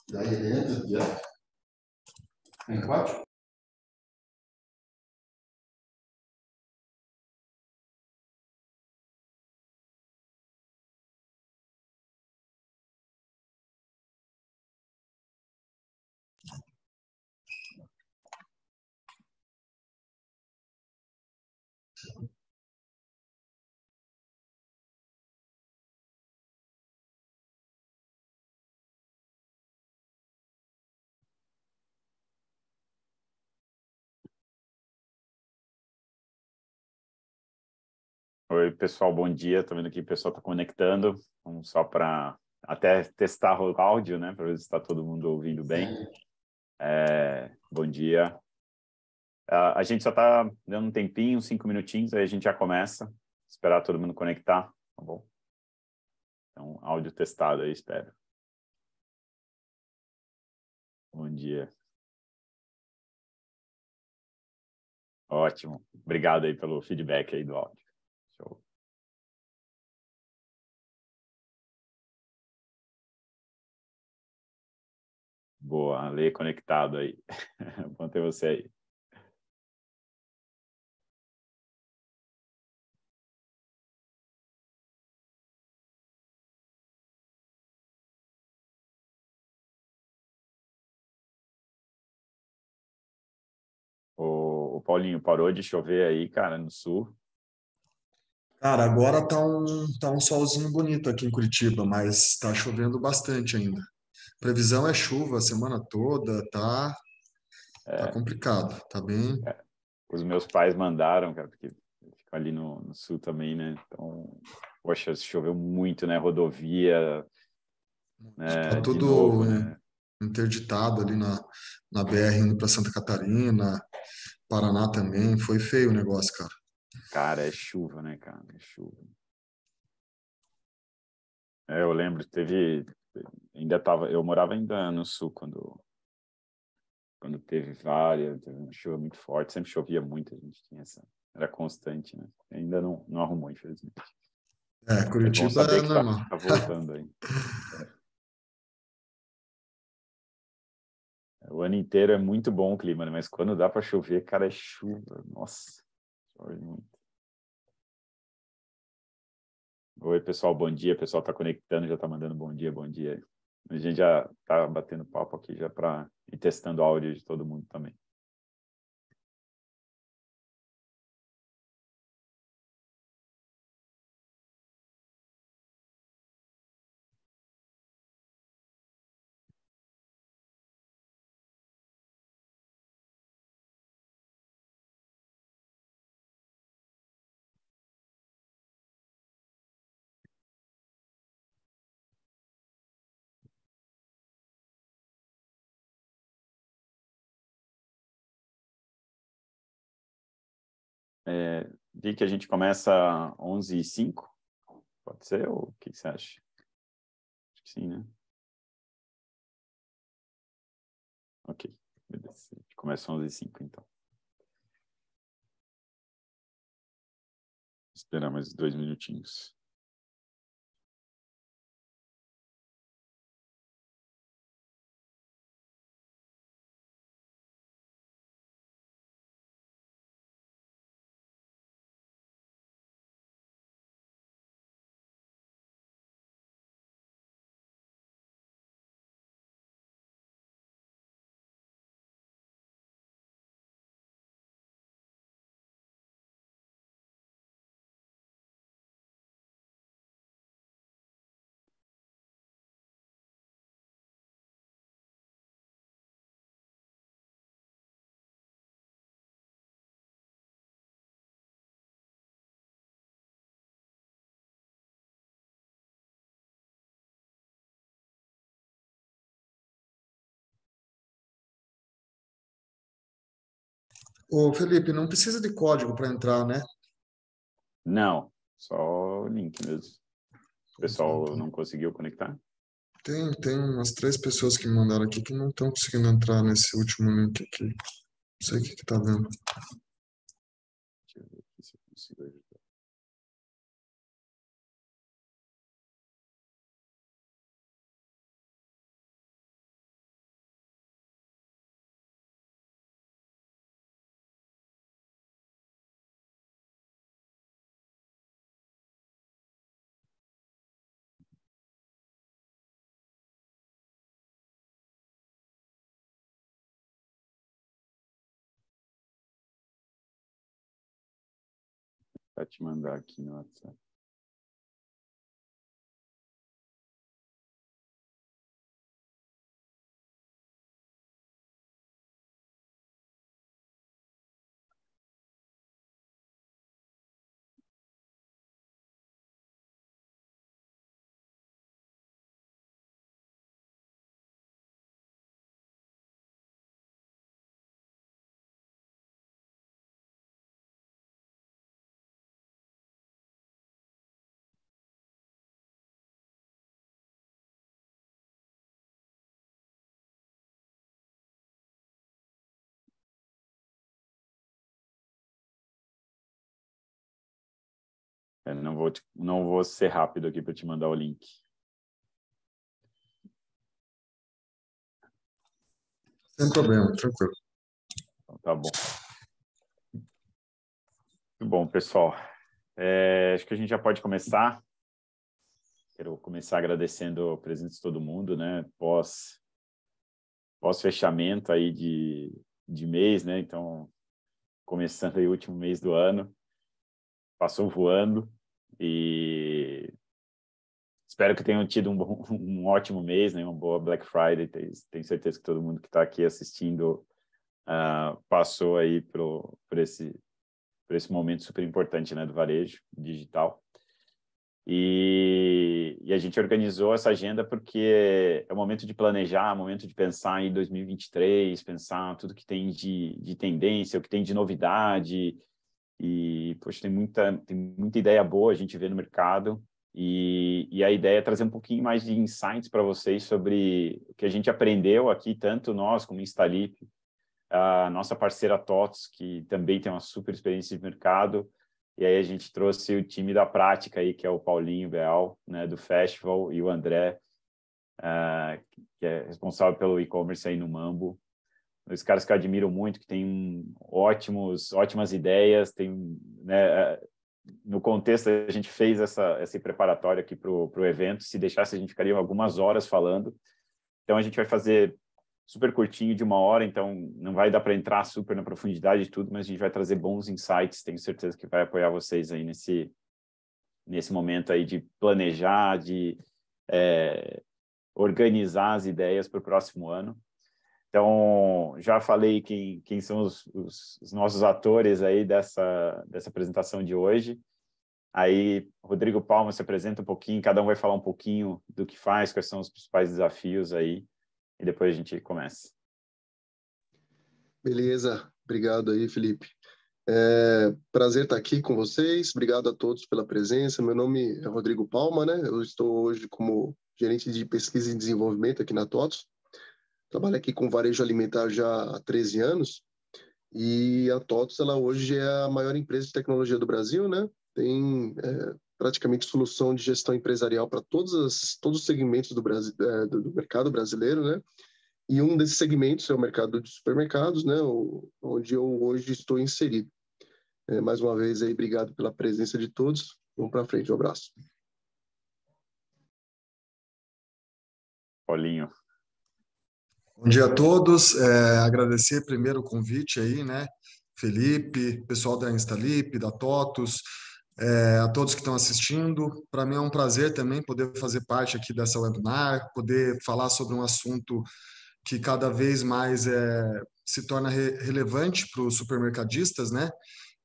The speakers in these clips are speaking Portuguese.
Daí ele entra direto. Em 4. Oi, pessoal, bom dia. Tô vendo que o pessoal está conectando. Vamos só para até testar o áudio, né? Para ver se está todo mundo ouvindo bem. Bom dia. A gente só está dando um tempinho, 5 minutinhos, aí a gente já começa. Esperar todo mundo conectar, tá bom? Então, áudio testado aí, espero. Bom dia. Ótimo. Obrigado aí pelo feedback aí do áudio. Show. Boa, Lê conectado aí. Bom ter você aí. O Paulinho, parou de chover aí, cara, no sul? Cara, agora tá um solzinho bonito aqui em Curitiba, mas tá chovendo bastante ainda. Previsão é chuva a semana toda, tá É, complicado, tá bem. os meus pais mandaram, cara, porque ficam ali no sul também, né? Então, poxa, choveu muito, né? Rodovia, Tá né? De tudo novo, né? interditado ali na BR indo para Santa Catarina, Paraná também. Foi feio o negócio, cara. Cara, é chuva, né, cara? É chuva. Eu lembro, eu morava ainda no sul quando teve uma chuva muito forte, sempre chovia muito, a gente tinha era constante, né? Ainda não arrumou, infelizmente. É, Mas bom Curitiba saber é que normal. tá voltando aí. O ano inteiro é muito bom o clima, né? Mas quando dá para chover, cara, é chuva. Nossa, chove muito. Oi, pessoal, bom dia. O pessoal tá conectando, já tá mandando bom dia, bom dia. A gente já tá batendo papo aqui já para ir testando o áudio de todo mundo também. Vi que a gente começa 11h05, pode ser? Ou o que você acha? Acho que sim, né? Ok, beleza. A gente começa 11h05, então. Esperar mais 2 minutinhos. Ô, Felipe, não precisa de código para entrar, né? Não, só o link mesmo. O pessoal Então, não conseguiu conectar? tem umas 3 pessoas que me mandaram aqui que não estão conseguindo entrar nesse último link aqui. Não sei o que tá vendo. Deixa eu ver aqui se eu consigo ajudar. Vou te mandar aqui no WhatsApp. Eu não vou ser rápido aqui para te mandar o link. Sem problema, tranquilo. Então, tá bom. Muito bom, pessoal. Acho que a gente já pode começar. Quero começar agradecendo a presença de todo mundo, né? Pós-fechamento aí de mês, né? Então, começando aí o último mês do ano. Passou voando e espero que tenham tido um ótimo mês, né? Uma boa Black Friday. Tenho certeza que todo mundo que está aqui assistindo passou aí por esse momento super importante, né? Do varejo digital. E a gente organizou essa agenda porque é o momento de planejar, é o momento de pensar em 2023, pensar tudo que tem de tendência, o que tem de novidade. E, poxa, tem muita ideia boa a gente vê no mercado. E a ideia é trazer um pouquinho mais de insights para vocês sobre o que a gente aprendeu aqui, tanto nós como Instalip, a nossa parceira TOTVS, que também tem uma super experiência de mercado. E aí a gente trouxe o time da prática aí, que é o Paulinho Beal, né, do Festival, e o André, que é responsável pelo e-commerce aí no Mambo. Os caras que eu admiro muito, que têm ótimas ideias, né, no contexto, a gente fez esse preparatório aqui para o evento. Se deixasse, a gente ficaria algumas horas falando. Então, a gente vai fazer super curtinho, de 1 hora, então não vai dar para entrar super na profundidade de tudo, mas a gente vai trazer bons insights. Tenho certeza que vai apoiar vocês aí nesse momento aí de planejar, de organizar as ideias para o próximo ano. Então, já falei quem são os nossos atores aí dessa apresentação de hoje. Aí, Rodrigo Palma se apresenta um pouquinho, cada um vai falar um pouquinho do que faz, quais são os principais desafios aí, e depois a gente começa. Beleza, obrigado aí, Felipe. Prazer estar aqui com vocês, obrigado a todos pela presença. Meu nome é Rodrigo Palma, né? Eu estou hoje como gerente de pesquisa e desenvolvimento aqui na TOTVS. Trabalho aqui com varejo alimentar já há 13 anos e a TOTVS, ela hoje é a maior empresa de tecnologia do Brasil, né? Tem praticamente solução de gestão empresarial para todos os segmentos do Brasil, do mercado brasileiro, né? E um desses segmentos é o mercado de supermercados, né? Onde eu hoje estou inserido. Mais uma vez aí, obrigado pela presença de todos. Vamos para frente, um abraço. Paulinho. Bom dia a todos. Agradecer primeiro o convite aí, né? Felipe, pessoal da Instalip, da TOTVS, a todos que estão assistindo. Para mim é um prazer também poder fazer parte aqui dessa webinar, poder falar sobre um assunto que cada vez mais se torna relevante para os supermercadistas, né?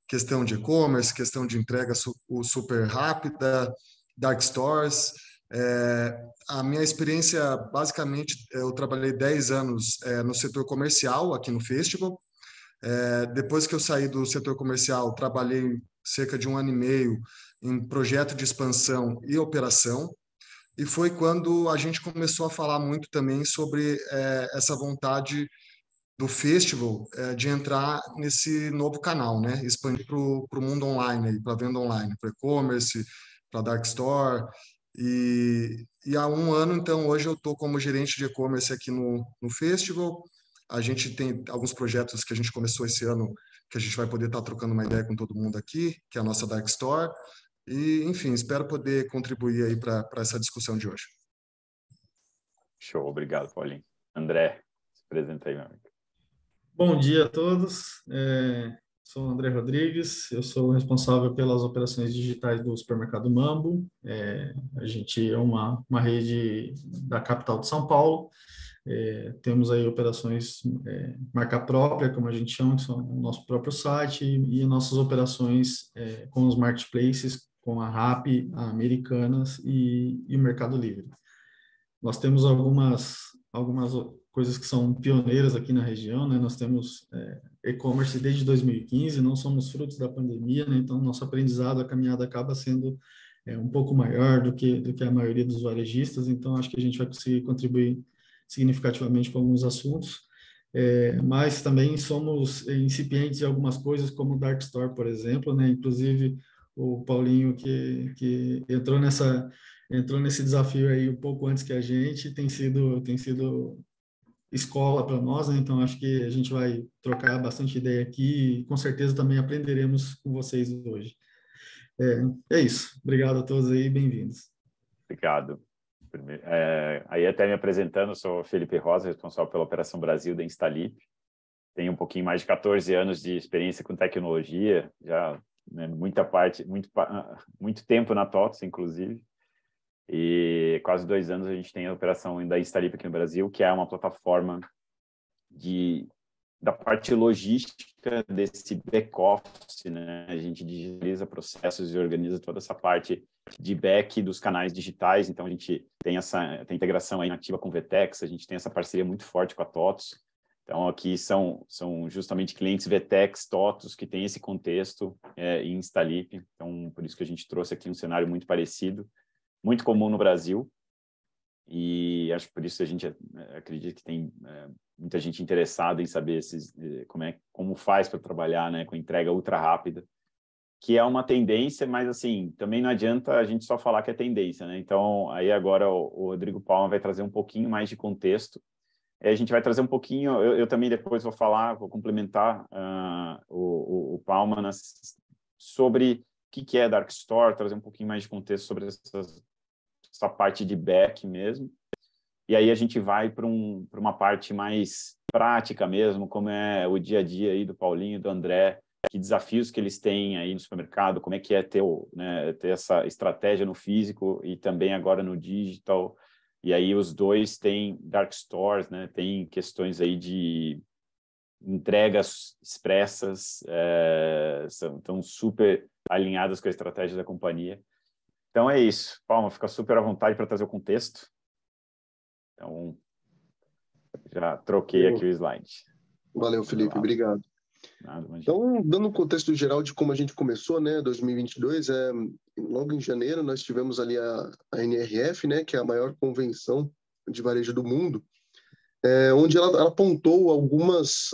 Questão de e-commerce, questão de entrega super rápida, dark stores. A minha experiência, basicamente, eu trabalhei 10 anos no setor comercial aqui no Festival. Depois que eu saí do setor comercial, trabalhei cerca de 1 ano e meio em projeto de expansão e operação. E foi quando a gente começou a falar muito também sobre essa vontade do Festival de entrar nesse novo canal, né? Expandir para o mundo online, para venda online, para e-commerce, para dark store. E há 1 ano, então, hoje eu estou como gerente de e-commerce aqui no Festival. A gente tem alguns projetos que a gente começou esse ano que a gente vai poder estar trocando uma ideia com todo mundo aqui, que é a nossa dark store. E, enfim, espero poder contribuir aí para essa discussão de hoje. Show, obrigado, Paulinho. André, se apresenta aí, meu amigo. Bom dia a todos. sou o André Rodrigues, eu sou responsável pelas operações digitais do Supermercado Mambo. A gente é uma rede da capital de São Paulo. Temos aí operações marca própria, como a gente chama, que são o nosso próprio site, e nossas operações com os marketplaces, com a Rappi, a Americanas e o Mercado Livre. Nós temos algumas coisas que são pioneiras aqui na região, né? Nós temos e-commerce desde 2015, não somos frutos da pandemia, né? Então nosso aprendizado, a caminhada acaba sendo um pouco maior do que a maioria dos varejistas, então acho que a gente vai conseguir contribuir significativamente com alguns assuntos, mas também somos incipientes em algumas coisas, como o Dark Store, por exemplo, né? Inclusive o Paulinho que entrou nesse desafio aí um pouco antes que a gente, tem sido escola para nós, né? Então acho que a gente vai trocar bastante ideia aqui e com certeza também aprenderemos com vocês hoje. É isso. Obrigado a todos aí, bem-vindos. Obrigado. Aí até me apresentando, sou Felipe Rosa, responsável pela Operação Brasil da Instalip. Tenho um pouquinho mais de 14 anos de experiência com tecnologia, já muito tempo na TOTS, inclusive. E quase 2 anos a gente tem a operação da Instalip aqui no Brasil, que é uma plataforma da parte logística desse back-office, né? A gente digitaliza processos e organiza toda essa parte de back dos canais digitais. Então, a gente tem tem integração aí nativa com o VTEX, a gente tem essa parceria muito forte com a TOTS. Então, aqui são justamente clientes VTEX, TOTS, que tem esse contexto em Instalip. Então, por isso que a gente trouxe aqui um cenário muito parecido, muito comum no Brasil. E acho que por isso a gente acredita que tem muita gente interessada em saber como faz para trabalhar, né, com entrega ultra rápida, que é uma tendência, mas assim, também não adianta a gente só falar que é tendência, né? Então, aí agora o Rodrigo Palma vai trazer um pouquinho mais de contexto. A gente vai trazer um pouquinho, eu também depois vou complementar o Palma sobre o que é Dark Store, trazer um pouquinho mais de contexto sobre essa parte de back mesmo. E aí a gente vai para uma parte mais prática mesmo, como é o dia a dia aí do Paulinho e do André, que desafios que eles têm aí no supermercado, como é que é ter essa estratégia no físico e também agora no digital. E aí os dois têm dark stores, né? Tem questões aí de entregas expressas, estão super alinhadas com a estratégia da companhia. Então é isso. Palma, fica super à vontade para trazer o contexto. Então, já troquei aqui o slide. Valeu, Felipe. Obrigado. Nada, então, dando um contexto geral de como a gente começou, né, 2022, logo em janeiro nós tivemos ali a NRF, né, que é a maior convenção de varejo do mundo, onde ela apontou algumas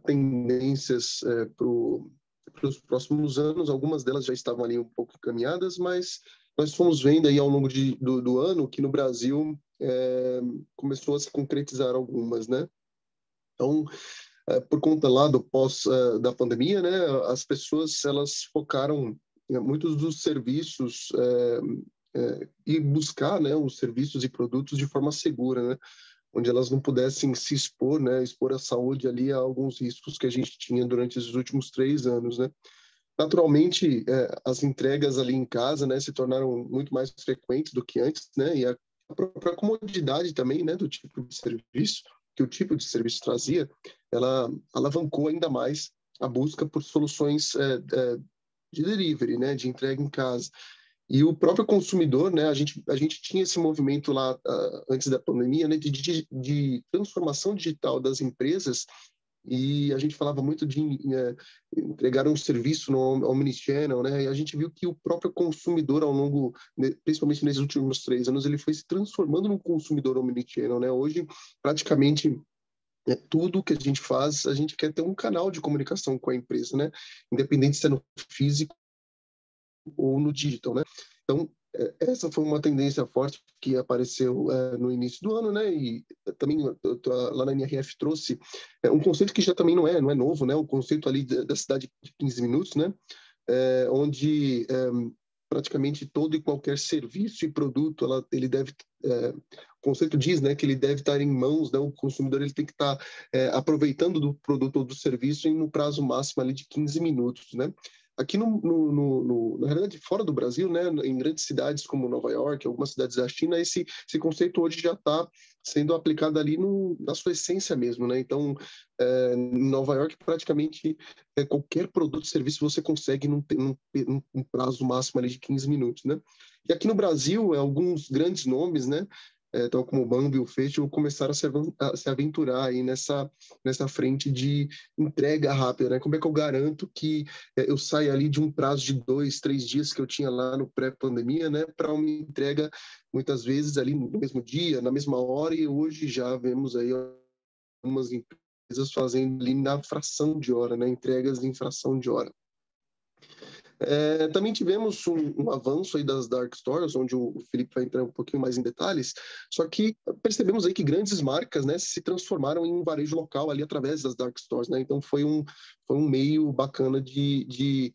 tendências para os próximos anos. Algumas delas já estavam ali um pouco encaminhadas, mas nós fomos vendo aí ao longo do ano que no Brasil começou a se concretizar algumas, né? Então, por conta lá do da pandemia, né, as pessoas elas focaram em muitos dos serviços e buscar, né, os serviços e produtos de forma segura, né, onde elas não pudessem se expor, né, expor a saúde ali a alguns riscos que a gente tinha durante os últimos 3 anos, né. Naturalmente, as entregas ali em casa, né, se tornaram muito mais frequentes do que antes, né, e a própria comodidade também, né, do tipo de serviço que o tipo de serviço trazia, ela alavancou ainda mais a busca por soluções de delivery, né, de entrega em casa. E o próprio consumidor, né, a gente tinha esse movimento lá antes da pandemia, né, de transformação digital das empresas, e a gente falava muito de entregar um serviço no omnichannel, né, e a gente viu que o próprio consumidor ao longo, principalmente nesses últimos 3 anos, ele foi se transformando num consumidor omnichannel, né. Hoje, praticamente, tudo que a gente faz, a gente quer ter um canal de comunicação com a empresa, né, independente se é no físico ou no digital, né. Então, essa foi uma tendência forte que apareceu no início do ano, né, e também lá na NRF trouxe um conceito que já também não é novo, né, o conceito ali da cidade de 15 minutos, né, onde praticamente todo e qualquer serviço e produto ele deve o conceito diz, né, que ele deve estar em mãos, né, o consumidor ele tem que estar aproveitando do produto ou do serviço no prazo máximo ali de 15 minutos, né? Aqui, na realidade, fora do Brasil, né, em grandes cidades como Nova York, algumas cidades da China, esse conceito hoje já está sendo aplicado ali na sua essência mesmo, né? Então, em Nova York, praticamente qualquer produto ou serviço você consegue num prazo máximo ali de 15 minutos, né? E aqui no Brasil, alguns grandes nomes, né, tal como o Bambi e o Festival, começaram a se aventurar aí nessa frente de entrega rápida, né? Como é que eu garanto que eu saia ali de um prazo de 2, 3 dias que eu tinha lá no pré-pandemia, né, para uma entrega muitas vezes ali no mesmo dia, na mesma hora, e hoje já vemos aí algumas empresas fazendo ali na fração de hora, né, entregas em fração de hora. Também tivemos um avanço aí das dark stores, onde o Felipe vai entrar um pouquinho mais em detalhes, só que percebemos aí que grandes marcas, né, se transformaram em um varejo local ali através das dark stores, né? Então foi um meio bacana de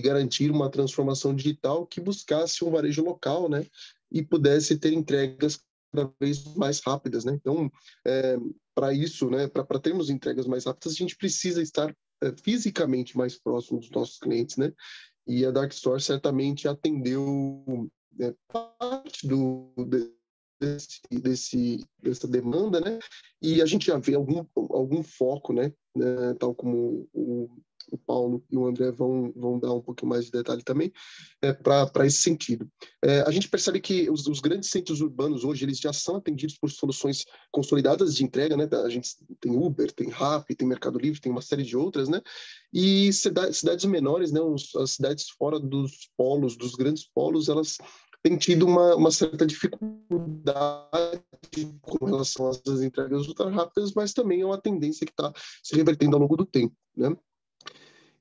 garantir uma transformação digital que buscasse um varejo local, né, e pudesse ter entregas cada vez mais rápidas, né? Então, para isso, né, para termos entregas mais rápidas, a gente precisa estar fisicamente mais próximo dos nossos clientes, né? E a Dark Store certamente atendeu parte dessa demanda, né? E a gente já vê algum foco, né? Tal como o Paulo e o André vão dar um pouquinho mais de detalhe também, para esse sentido. A gente percebe que os grandes centros urbanos hoje, eles já são atendidos por soluções consolidadas de entrega, né? A gente tem Uber, tem Rappi, tem Mercado Livre, tem uma série de outras, né? E cidades menores, né? As cidades fora dos polos, dos grandes polos, elas têm tido uma certa dificuldade com relação às entregas ultra rápidas, mas também é uma tendência que está se revertendo ao longo do tempo, né?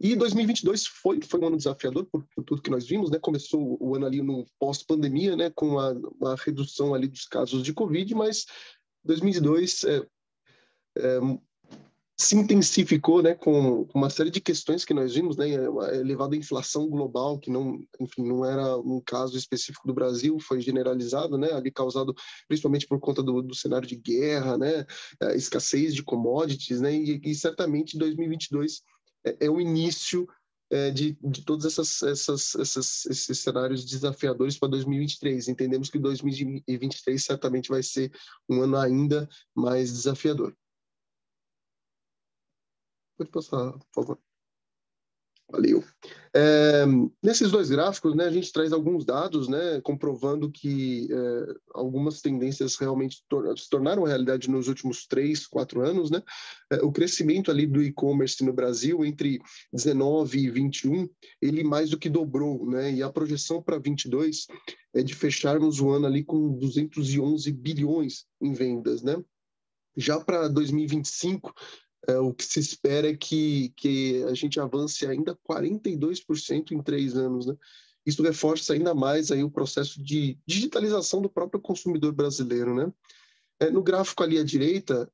E 2022 foi um ano desafiador por tudo que nós vimos, né? Começou o ano ali no pós-pandemia, né? Com uma redução ali dos casos de Covid, mas 2022 se intensificou, né? Com uma série de questões que nós vimos, né? A elevada inflação global, que não era um caso específico do Brasil, foi generalizado, né? Ali causado principalmente por conta do cenário de guerra, né? A escassez de commodities, né? E certamente 2022 é o início de todos esses cenários desafiadores para 2023. Entendemos que 2023 certamente vai ser um ano ainda mais desafiador. Pode passar, por favor. Valeu. Nesses dois gráficos, né, a gente traz alguns dados, né, comprovando que algumas tendências realmente se tornaram realidade nos últimos 3, 4 anos, né? O crescimento ali do e-commerce no Brasil entre 19 e 21, ele mais do que dobrou, né? E a projeção para 22 é de fecharmos o ano ali com 211 bilhões em vendas, né? Já para 2025, o que se espera é que a gente avance ainda 42% em 3 anos, né? Isso reforça ainda mais aí o processo de digitalização do próprio consumidor brasileiro, né? No gráfico ali à direita,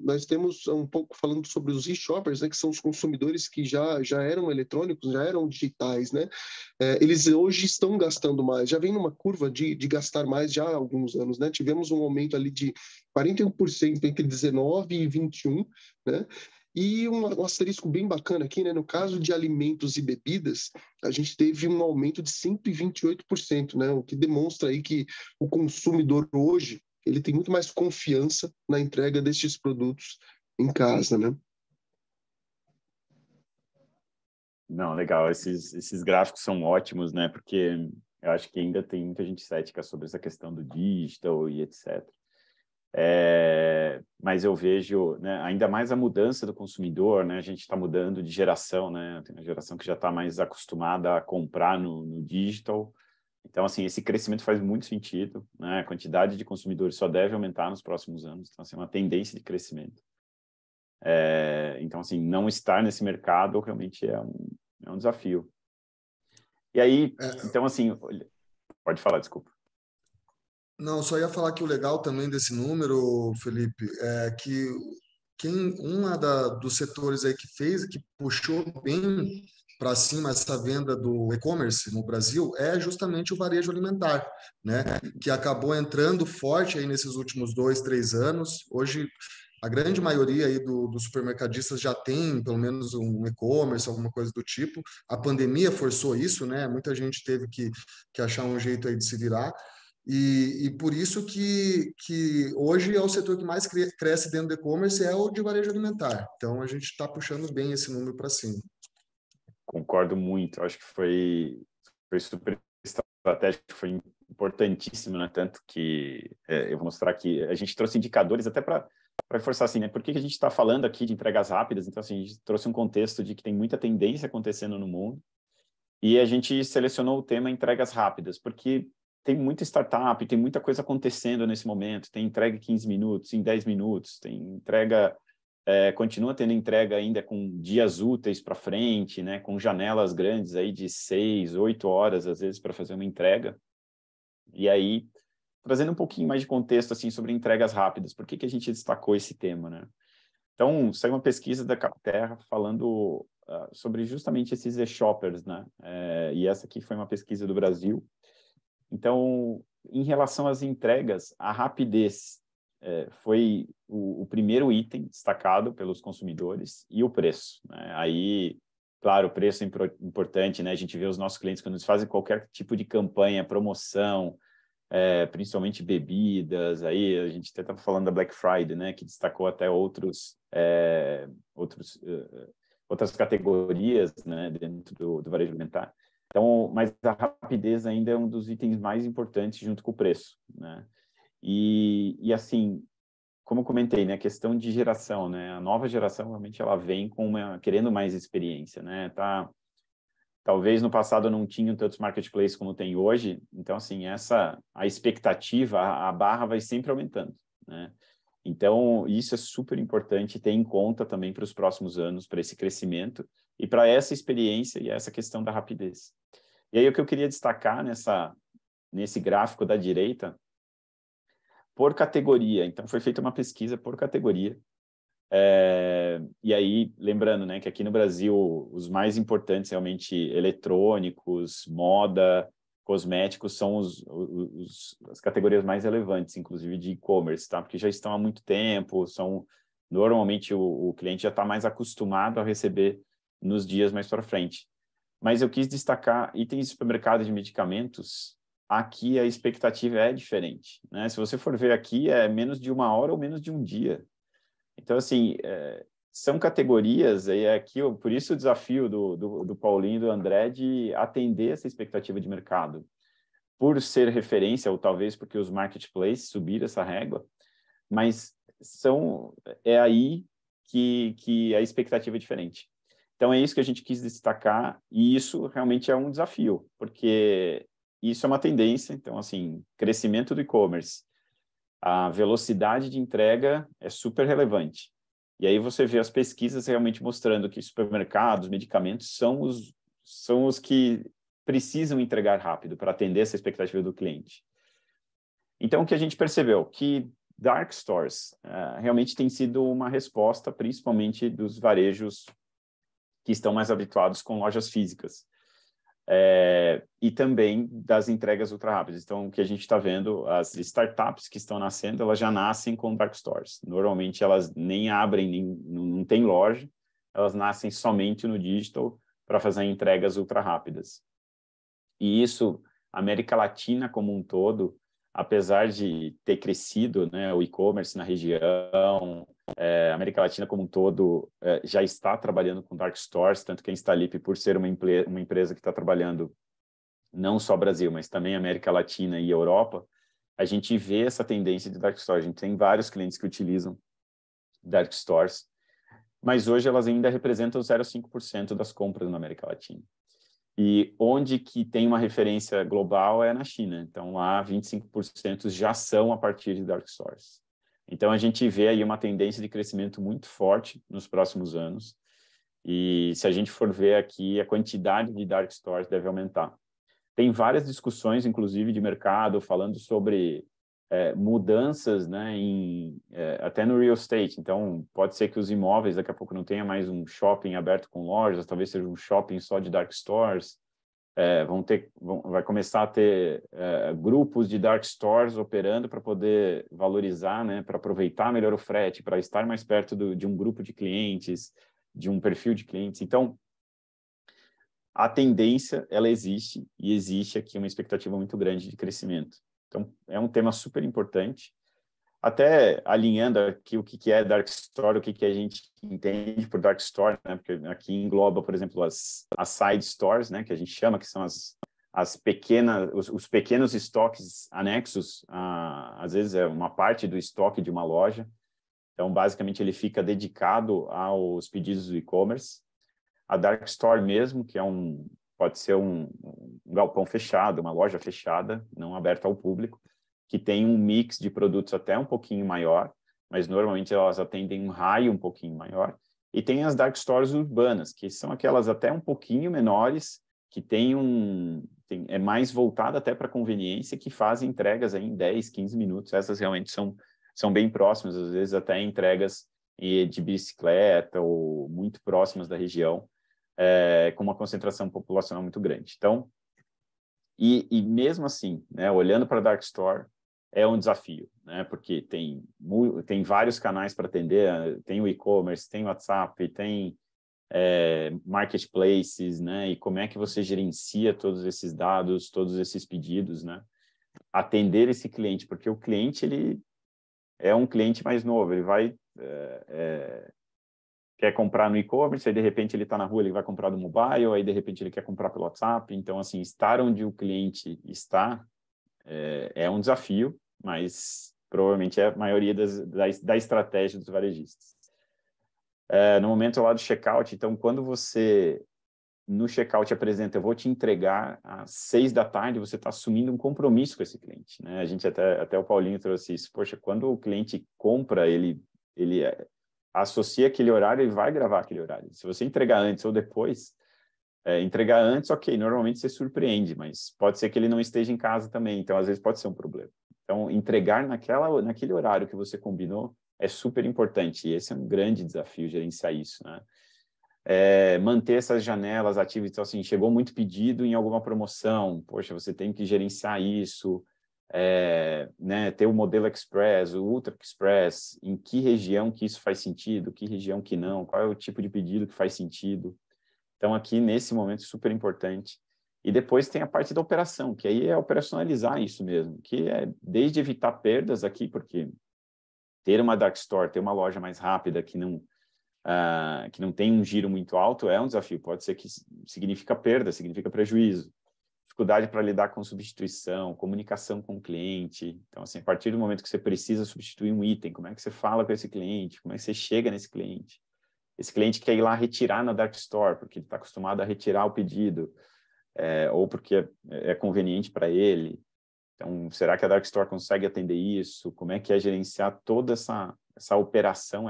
nós temos um pouco falando sobre os e-shoppers, né, que são os consumidores que já eram eletrônicos, já eram digitais, né? Eles hoje estão gastando mais, já vem numa curva de gastar mais já há alguns anos, né? Tivemos um aumento ali de 41% entre 19 e 21, né? E um asterisco bem bacana aqui, né? No caso de alimentos e bebidas, a gente teve um aumento de 128%, né? O que demonstra aí que o consumidor hoje ele tem muito mais confiança na entrega destes produtos em casa, né? Não, legal. Esses gráficos são ótimos, né? Porque eu acho que ainda tem muita gente cética sobre essa questão do digital e etc. Mas eu vejo, né, ainda mais a mudança do consumidor, né? A gente está mudando de geração, né? Tem uma geração que já está mais acostumada a comprar no digital. Então, assim, esse crescimento faz muito sentido, né? A quantidade de consumidores só deve aumentar nos próximos anos. Então, assim, é uma tendência de crescimento. Então, assim, não estar nesse mercado realmente é um desafio. E aí, então, assim, pode falar, desculpa. Não, só ia falar que o legal também desse número, Felipe, é que dos setores aí que puxou bem para cima essa venda do e-commerce no Brasil é justamente o varejo alimentar, né? Que acabou entrando forte aí nesses últimos 2, 3 anos. Hoje, a grande maioria aí dos supermercadistas já tem pelo menos um e-commerce, alguma coisa do tipo. A pandemia forçou isso, né? Muita gente teve que achar um jeito aí de se virar. E por isso que hoje é o setor que mais cresce dentro do e-commerce é o de varejo alimentar. Então, a gente está puxando bem esse número para cima. Concordo muito. Acho que foi super estratégico, foi importantíssimo, né? Tanto que eu vou mostrar aqui, a gente trouxe indicadores até para reforçar assim, né? Por que a gente está falando aqui de entregas rápidas? Então, assim, a gente trouxe um contexto de que tem muita tendência acontecendo no mundo e a gente selecionou o tema entregas rápidas, porque tem muita startup, tem muita coisa acontecendo nesse momento, tem entrega em 15 minutos, em 10 minutos, tem entrega, continua tendo entrega ainda com dias úteis para frente, né, com janelas grandes aí de 6, 8 horas, às vezes, para fazer uma entrega. E aí, trazendo um pouquinho mais de contexto assim, sobre entregas rápidas, por que a gente destacou esse tema, né? Então, saiu uma pesquisa da Capterra falando sobre justamente esses e-shoppers, né? E essa aqui foi uma pesquisa do Brasil. Então, em relação às entregas, a rapidez foi o primeiro item destacado pelos consumidores e o preço, né? Aí, claro, o preço é importante, né? A gente vê os nossos clientes quando eles fazem qualquer tipo de campanha, promoção, principalmente bebidas, aí a gente até estava falando da Black Friday, né? Que destacou até outras categorias, né? Dentro do varejo alimentar. Então, mas a rapidez ainda é um dos itens mais importantes junto com o preço, né? E assim, como eu comentei, né, a questão de geração, né? A nova geração realmente ela vem querendo mais experiência, né? Talvez no passado não tinham tantos marketplaces como tem hoje, então assim, a expectativa, a barra vai sempre aumentando, né? Então, isso é super importante ter em conta também para os próximos anos, para esse crescimento e para essa experiência e essa questão da rapidez. E aí o que eu queria destacar nesse gráfico da direita, por categoria. Então, foi feita uma pesquisa por categoria. E aí, lembrando, né, que aqui no Brasil, os mais importantes realmente eletrônicos, moda, cosméticos são as categorias mais relevantes, inclusive de e-commerce, tá? Porque já estão há muito tempo, normalmente o cliente já está mais acostumado a receber nos dias mais para frente. Mas eu quis destacar itens de supermercado de medicamentos. Aqui a expectativa é diferente, né? Se você for ver aqui, é menos de 1 hora ou menos de um dia. Então, assim, são categorias, e aqui, por isso o desafio do Paulinho e do André de atender essa expectativa de mercado. Por ser referência, ou talvez porque os marketplaces subiram essa régua, mas é aí que a expectativa é diferente. Então, é isso que a gente quis destacar, e isso realmente é um desafio, porque isso é uma tendência. Então, assim, crescimento do e-commerce, a velocidade de entrega é super relevante. E aí você vê as pesquisas realmente mostrando que supermercados, medicamentos são os que precisam entregar rápido para atender essa expectativa do cliente. Então, o que a gente percebeu? Que dark stores realmente tem sido uma resposta, principalmente dos varejos que estão mais habituados com lojas físicas. E também das entregas ultra rápidas. Então, o que a gente está vendo, as startups que estão nascendo, elas já nascem com dark stores. Normalmente, elas nem abrem, não tem loja, elas nascem somente no digital para fazer entregas ultra rápidas. E isso, a América Latina como um todo, apesar de ter crescido, né, o e-commerce na região, a América Latina como um todo já está trabalhando com dark stores, tanto que a Instalip, por ser uma empresa que está trabalhando não só Brasil, mas também América Latina e Europa, a gente vê essa tendência de dark stores. A gente tem vários clientes que utilizam dark stores, mas hoje elas ainda representam 0,5% das compras na América Latina. E onde que tem uma referência global é na China. Então, lá 25% já são a partir de dark stores. Então, a gente vê aí uma tendência de crescimento muito forte nos próximos anos. E se a gente for ver aqui, a quantidade de dark stores deve aumentar. Tem várias discussões, inclusive, de mercado, falando sobre mudanças, né, até no real estate. Então, pode ser que os imóveis daqui a pouco não tenha mais um shopping aberto com lojas, talvez seja um shopping só de dark stores. Vai começar a ter grupos de dark stores operando para poder valorizar, né, para aproveitar melhor o frete, para estar mais perto de um grupo de clientes, de um perfil de clientes. Então, a tendência, ela existe, e existe aqui uma expectativa muito grande de crescimento. Então, é um tema super importante. Até alinhando aqui o que é Dark Store, o que a gente entende por Dark Store, né? Porque aqui engloba, por exemplo, as side stores, né? Que a gente chama, que são as pequenas, os pequenos estoques anexos, às vezes é uma parte do estoque de uma loja. Então, basicamente, ele fica dedicado aos pedidos do e-commerce. A Dark Store mesmo, que pode ser um galpão fechado, uma loja fechada, não aberta ao público, que tem um mix de produtos até um pouquinho maior, mas normalmente elas atendem um raio um pouquinho maior. E tem as Dark Stores urbanas, que são aquelas até um pouquinho menores, que é mais voltada até para conveniência, que fazem entregas aí em 10, 15 minutos. Essas realmente são bem próximas, às vezes até entregas de bicicleta ou muito próximas da região, com uma concentração populacional muito grande. Então, e mesmo assim, né, olhando para a Dark Store, é um desafio, né, porque tem vários canais para atender, tem o e-commerce, tem o WhatsApp, tem marketplaces, né, e como é que você gerencia todos esses dados, todos esses pedidos, né, atender esse cliente, porque o cliente, ele é um cliente mais novo, ele vai... quer comprar no e-commerce, aí de repente ele está na rua, ele vai comprar do mobile, aí de repente ele quer comprar pelo WhatsApp. Então, assim, estar onde o cliente está é um desafio, mas provavelmente é a maioria da estratégia dos varejistas. No momento lá do checkout, então, quando você no checkout apresenta, eu vou te entregar às 6 da tarde, você está assumindo um compromisso com esse cliente, né? A gente até o Paulinho trouxe isso. Poxa, quando o cliente compra, ele associa aquele horário e vai gravar aquele horário. Se você entregar antes ou depois, entregar antes, ok, normalmente você surpreende, mas pode ser que ele não esteja em casa também, então às vezes pode ser um problema. Então, entregar naquele horário que você combinou é super importante, e esse é um grande desafio, gerenciar isso, né? Manter essas janelas ativas, então assim, chegou muito pedido em alguma promoção, poxa, você tem que gerenciar isso, né, ter o modelo Express, o Ultra Express, em que região que isso faz sentido, que região que não, qual é o tipo de pedido que faz sentido. Então, aqui, nesse momento, super importante. E depois tem a parte da operação, que aí é operacionalizar isso mesmo, que é desde evitar perdas aqui, porque ter uma dark store, ter uma loja mais rápida que não tem um giro muito alto é um desafio, pode ser que significa perda, significa prejuízo. Dificuldade para lidar com substituição, comunicação com o cliente. Então, assim, a partir do momento que você precisa substituir um item, como é que você fala com esse cliente? Como é que você chega nesse cliente? Esse cliente quer ir lá retirar na Dark Store, porque ele está acostumado a retirar o pedido, ou porque é conveniente para ele. Então, será que a Dark Store consegue atender isso? Como é que é gerenciar toda essa operação?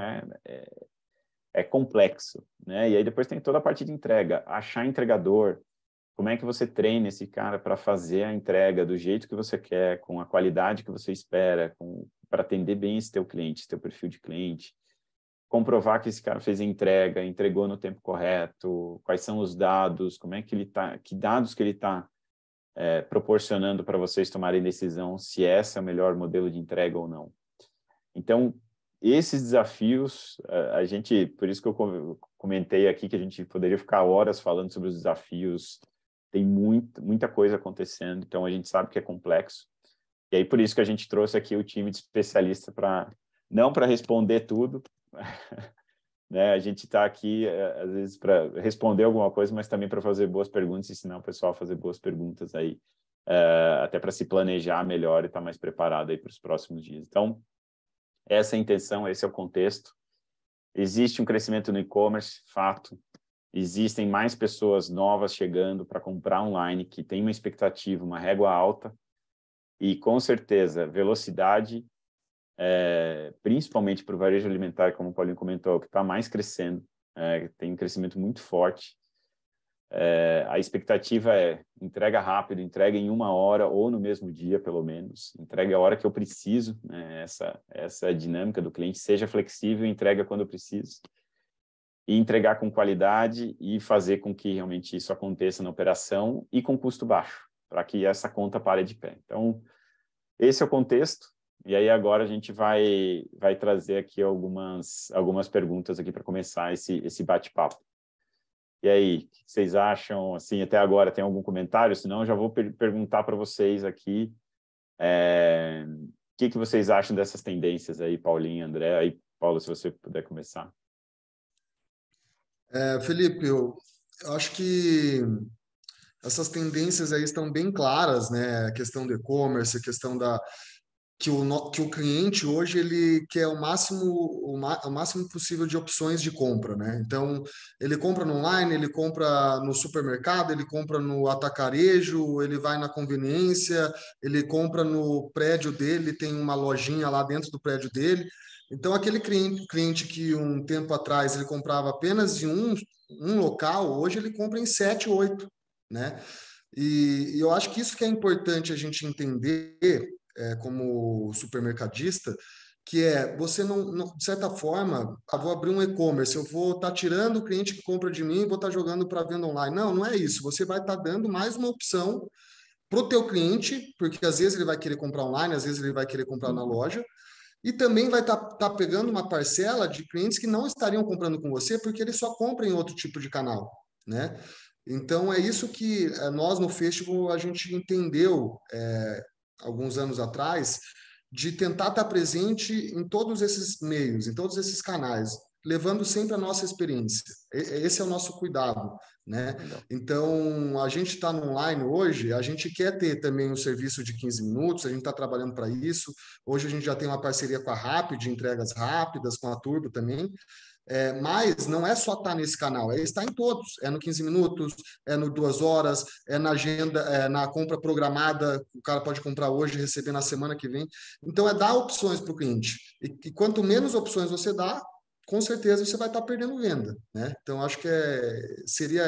É complexo, né? E aí depois tem toda a parte de entrega, achar entregador, como é que você treina esse cara para fazer a entrega do jeito que você quer, com a qualidade que você espera, para atender bem esse teu cliente, esse teu perfil de cliente, comprovar que esse cara fez a entrega, entregou no tempo correto, quais são os dados, como é que ele tá, que dados que ele está proporcionando para vocês tomarem decisão se esse é o melhor modelo de entrega ou não. Então, esses desafios, por isso que eu comentei aqui que a gente poderia ficar horas falando sobre os desafios, tem muita coisa acontecendo, então a gente sabe que é complexo. E aí por isso que a gente trouxe aqui o time de especialista não para responder tudo, né? A gente está aqui, às vezes, para responder alguma coisa, mas também para fazer boas perguntas, ensinar o pessoal a fazer boas perguntas aí, até para se planejar melhor e estar mais preparado aí para os próximos dias. Então, essa é a intenção, esse é o contexto. Existe um crescimento no e-commerce, fato. Existem mais pessoas novas chegando para comprar online, que tem uma expectativa, uma régua alta. E, com certeza, velocidade, principalmente para o varejo alimentar, como o Paulinho comentou, que está mais crescendo, tem um crescimento muito forte. A expectativa é entrega rápido, entrega em 1 hora ou no mesmo dia, pelo menos. Entrega a hora que eu preciso, né? Essa é a dinâmica do cliente. Seja flexível, entrega quando eu preciso. E entregar com qualidade e fazer com que realmente isso aconteça na operação e com custo baixo, para que essa conta pare de pé. Então, esse é o contexto. E aí agora a gente vai trazer aqui algumas perguntas aqui para começar esse bate-papo. E aí, o que vocês acham? Assim, até agora, tem algum comentário? Senão, eu já vou perguntar para vocês aqui o que vocês acham dessas tendências aí, Paulinho, André. Aí, Paulo, se você puder começar. Felipe, eu acho que essas tendências aí estão bem claras, né? A questão do e-commerce, a questão que o cliente hoje ele quer o máximo possível de opções de compra, né? Então, ele compra no online, ele compra no supermercado, ele compra no atacarejo, ele vai na conveniência, ele compra no prédio dele, tem uma lojinha lá dentro do prédio dele. Então, aquele cliente que um tempo atrás ele comprava apenas em um local, hoje ele compra em 7, 8, né? E eu acho que isso que é importante a gente entender como supermercadista, que você de certa forma, vou abrir um e-commerce, eu vou estar tirando o cliente que compra de mim e vou estar jogando para venda online. Não é isso. Você vai estar dando mais uma opção para o teu cliente, porque às vezes ele vai querer comprar online, às vezes ele vai querer comprar na loja, e também vai estar pegando uma parcela de clientes que não estariam comprando com você, porque eles só compram em outro tipo de canal, né? Então, é isso que nós no Festival a gente entendeu alguns anos atrás, de tentar estar presente em todos esses meios, em todos esses canais, levando sempre a nossa experiência. Esse é o nosso cuidado, né? Então, a gente está no online hoje, a gente quer ter também um serviço de 15 minutos, a gente está trabalhando para isso. Hoje a gente já tem uma parceria com a Rappi, de entregas rápidas, com a Turbo também. Mas não é só estar nesse canal, estar em todos. É no 15 minutos, é no 2 horas, é na agenda, na compra programada, o cara pode comprar hoje e receber na semana que vem. Então, dar opções para o cliente. E quanto menos opções você dá, com certeza você vai estar perdendo venda, né? Então, acho que seria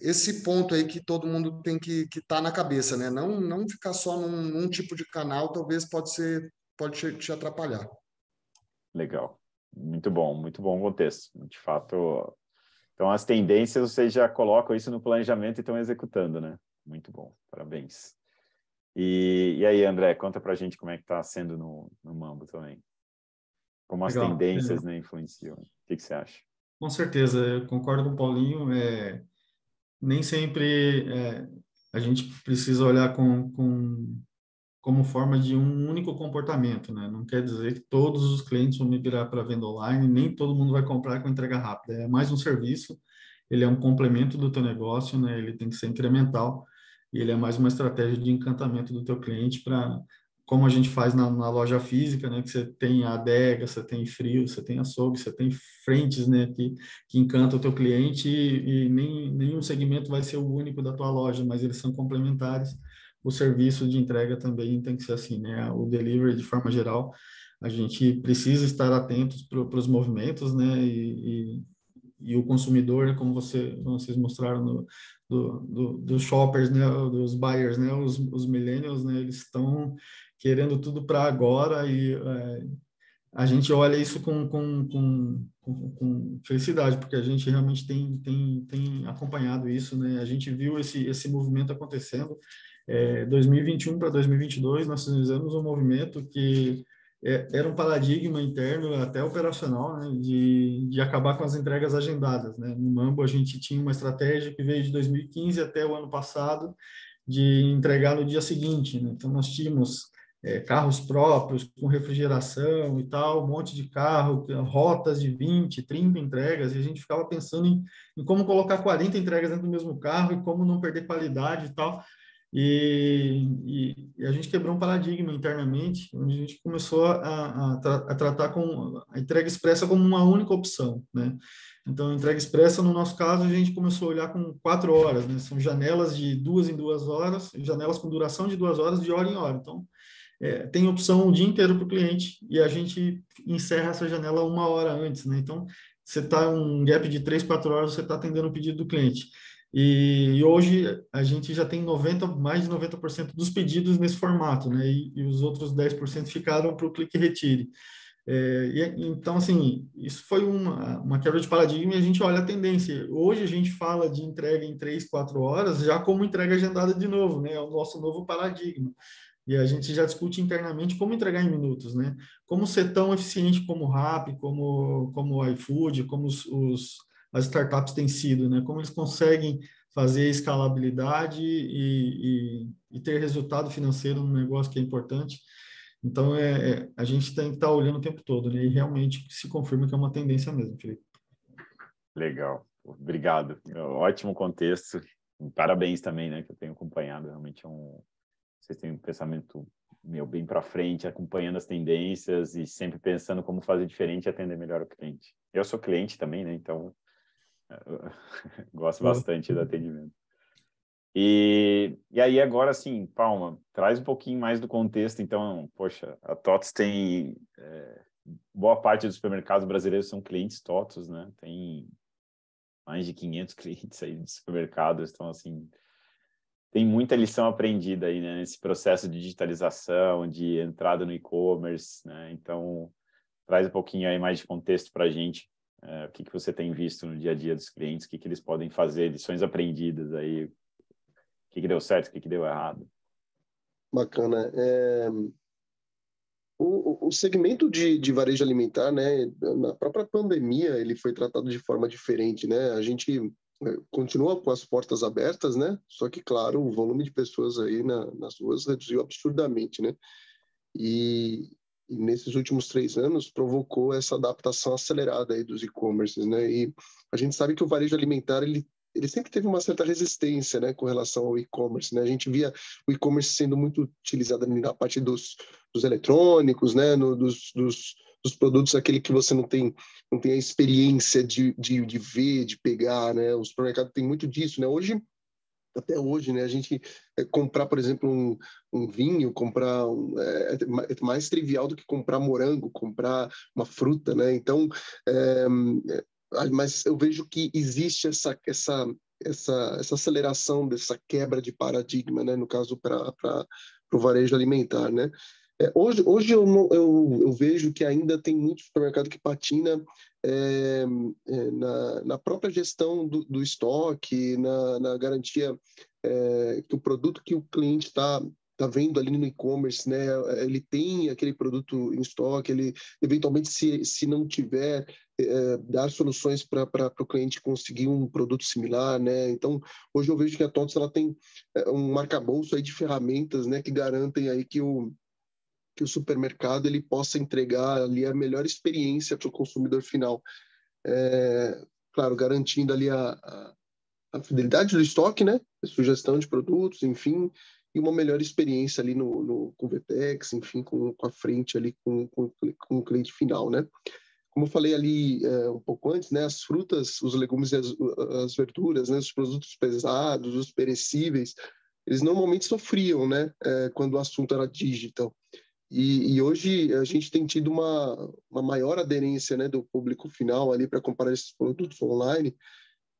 esse ponto aí que todo mundo tem que estar na cabeça, né? Não ficar só num tipo de canal, talvez pode te atrapalhar. Legal. Muito bom o contexto. De fato, então as tendências, vocês já colocam isso no planejamento e estão executando, né? Muito bom, parabéns. E aí, André, conta pra gente como é que está sendo no Mambo também. Como as tendências, né, influenciam. O que você acha? Com certeza, eu concordo com o Paulinho. Nem sempre a gente precisa olhar como forma de um único comportamento, né? Não quer dizer que todos os clientes vão migrar para venda online, nem todo mundo vai comprar com entrega rápida. É mais um serviço, ele é um complemento do teu negócio, né? Ele tem que ser incremental e ele é mais uma estratégia de encantamento do teu cliente para, como a gente faz na loja física, né? Que você tem a adega, você tem frio, você tem açougue, você tem frentes, né? Que encanta o teu cliente e nenhum segmento vai ser o único da tua loja, mas eles são complementares. O serviço de entrega também tem que ser assim, né? O delivery, de forma geral, a gente precisa estar atentos para os movimentos, né? E o consumidor, como vocês mostraram dos shoppers, né? Dos buyers, né? Os millennials, né? Eles estão querendo tudo para agora e a gente olha isso com felicidade, porque a gente realmente tem acompanhado isso, né? A gente viu esse movimento acontecendo. 2021 para 2022, nós fizemos um movimento que era um paradigma interno, até operacional, né? De acabar com as entregas agendadas, né? No Mambo, a gente tinha uma estratégia que veio de 2015 até o ano passado, de entregar no dia seguinte, né? Então, nós tínhamos carros próprios, com refrigeração e tal, um monte de carro, rotas de 20, 30 entregas, e a gente ficava pensando em como colocar 40 entregas dentro do mesmo carro e como não perder qualidade e tal. E a gente quebrou um paradigma internamente, onde a gente começou a tratar com a entrega expressa como uma única opção, né? Então, a entrega expressa, no nosso caso, a gente começou a olhar com 4 horas, né? São janelas de 2 em 2 horas, janelas com duração de 2 horas, de hora em hora. Então, tem opção o dia inteiro para o cliente e a gente encerra essa janela 1 hora antes, né? Então, você está um gap de 3, 4 horas, você está atendendo o pedido do cliente. E hoje a gente já tem mais de 90% dos pedidos nesse formato, né? E os outros 10% ficaram para o clique e retire. Então, assim, isso foi uma quebra de paradigma e a gente olha a tendência. Hoje a gente fala de entrega em 3, 4 horas já como entrega agendada de novo, né? É o nosso novo paradigma. E a gente já discute internamente como entregar em minutos, né? Como ser tão eficiente como o Rappi, como o iFood, como as startups têm sido, né? Como eles conseguem fazer escalabilidade e ter resultado financeiro no negócio que é importante. Então, a gente tem que estar olhando o tempo todo, né? E realmente se confirma que é uma tendência mesmo, Felipe. Legal, obrigado. Ótimo contexto. Parabéns também, né? Que eu tenho acompanhado. Realmente vocês têm um pensamento bem para frente, acompanhando as tendências e sempre pensando como fazer diferente e atender melhor o cliente. Eu sou cliente também, né? Então, gosto bastante do atendimento. E aí agora, assim, Palma, traz um pouquinho mais do contexto. Então, poxa, a TOTVS tem... boa parte dos supermercados brasileiros são clientes TOTVS, né? Tem mais de 500 clientes aí de supermercados. Então, assim, tem muita lição aprendida aí, né? Nesse processo de digitalização, de entrada no e-commerce, né? Então, traz um pouquinho aí mais de contexto para a gente. O que você tem visto no dia a dia dos clientes, o que eles podem fazer, lições aprendidas aí, o que deu certo, o que deu errado. Bacana. O segmento de varejo alimentar, né, na própria pandemia, ele foi tratado de forma diferente, né? A gente continua com as portas abertas, né? Só que, claro, o volume de pessoas aí nas ruas reduziu absurdamente, né? E nesses últimos 3 anos provocou essa adaptação acelerada aí dos e-commerces, né? E a gente sabe que o varejo alimentar, ele sempre teve uma certa resistência, né, com relação ao e-commerce, né? A gente via o e-commerce sendo muito utilizado na parte dos eletrônicos, né, dos produtos, aquele que você não tem a experiência de ver, de pegar, né? O supermercado tem muito disso, né? Até hoje, né? A gente comprar, por exemplo, um vinho, comprar é mais trivial do que comprar morango, comprar uma fruta, né? Então, mas eu vejo que existe essa aceleração dessa quebra de paradigma, né? No caso para o varejo alimentar, né? Hoje eu vejo que ainda tem muito supermercado que patina na própria gestão do estoque, na garantia que o produto que o cliente está vendo ali no e-commerce, né, ele tem aquele produto em estoque, ele eventualmente, se não tiver, dar soluções para o cliente conseguir um produto similar, né? Então, hoje eu vejo que a TOTVS ela tem um arcabouço aí de ferramentas, né, que garantem aí que o supermercado ele possa entregar ali a melhor experiência para o consumidor final. Claro, garantindo ali a fidelidade do estoque, né? A sugestão de produtos, enfim, e uma melhor experiência ali com o VTEX, enfim, com a frente ali com o cliente final, né? Como eu falei ali um pouco antes, né? As frutas, os legumes e as verduras, né? Os produtos pesados, os perecíveis, eles normalmente sofriam, né? Quando o assunto era digital. E hoje a gente tem tido uma maior aderência, né, do público final ali para comprar esses produtos online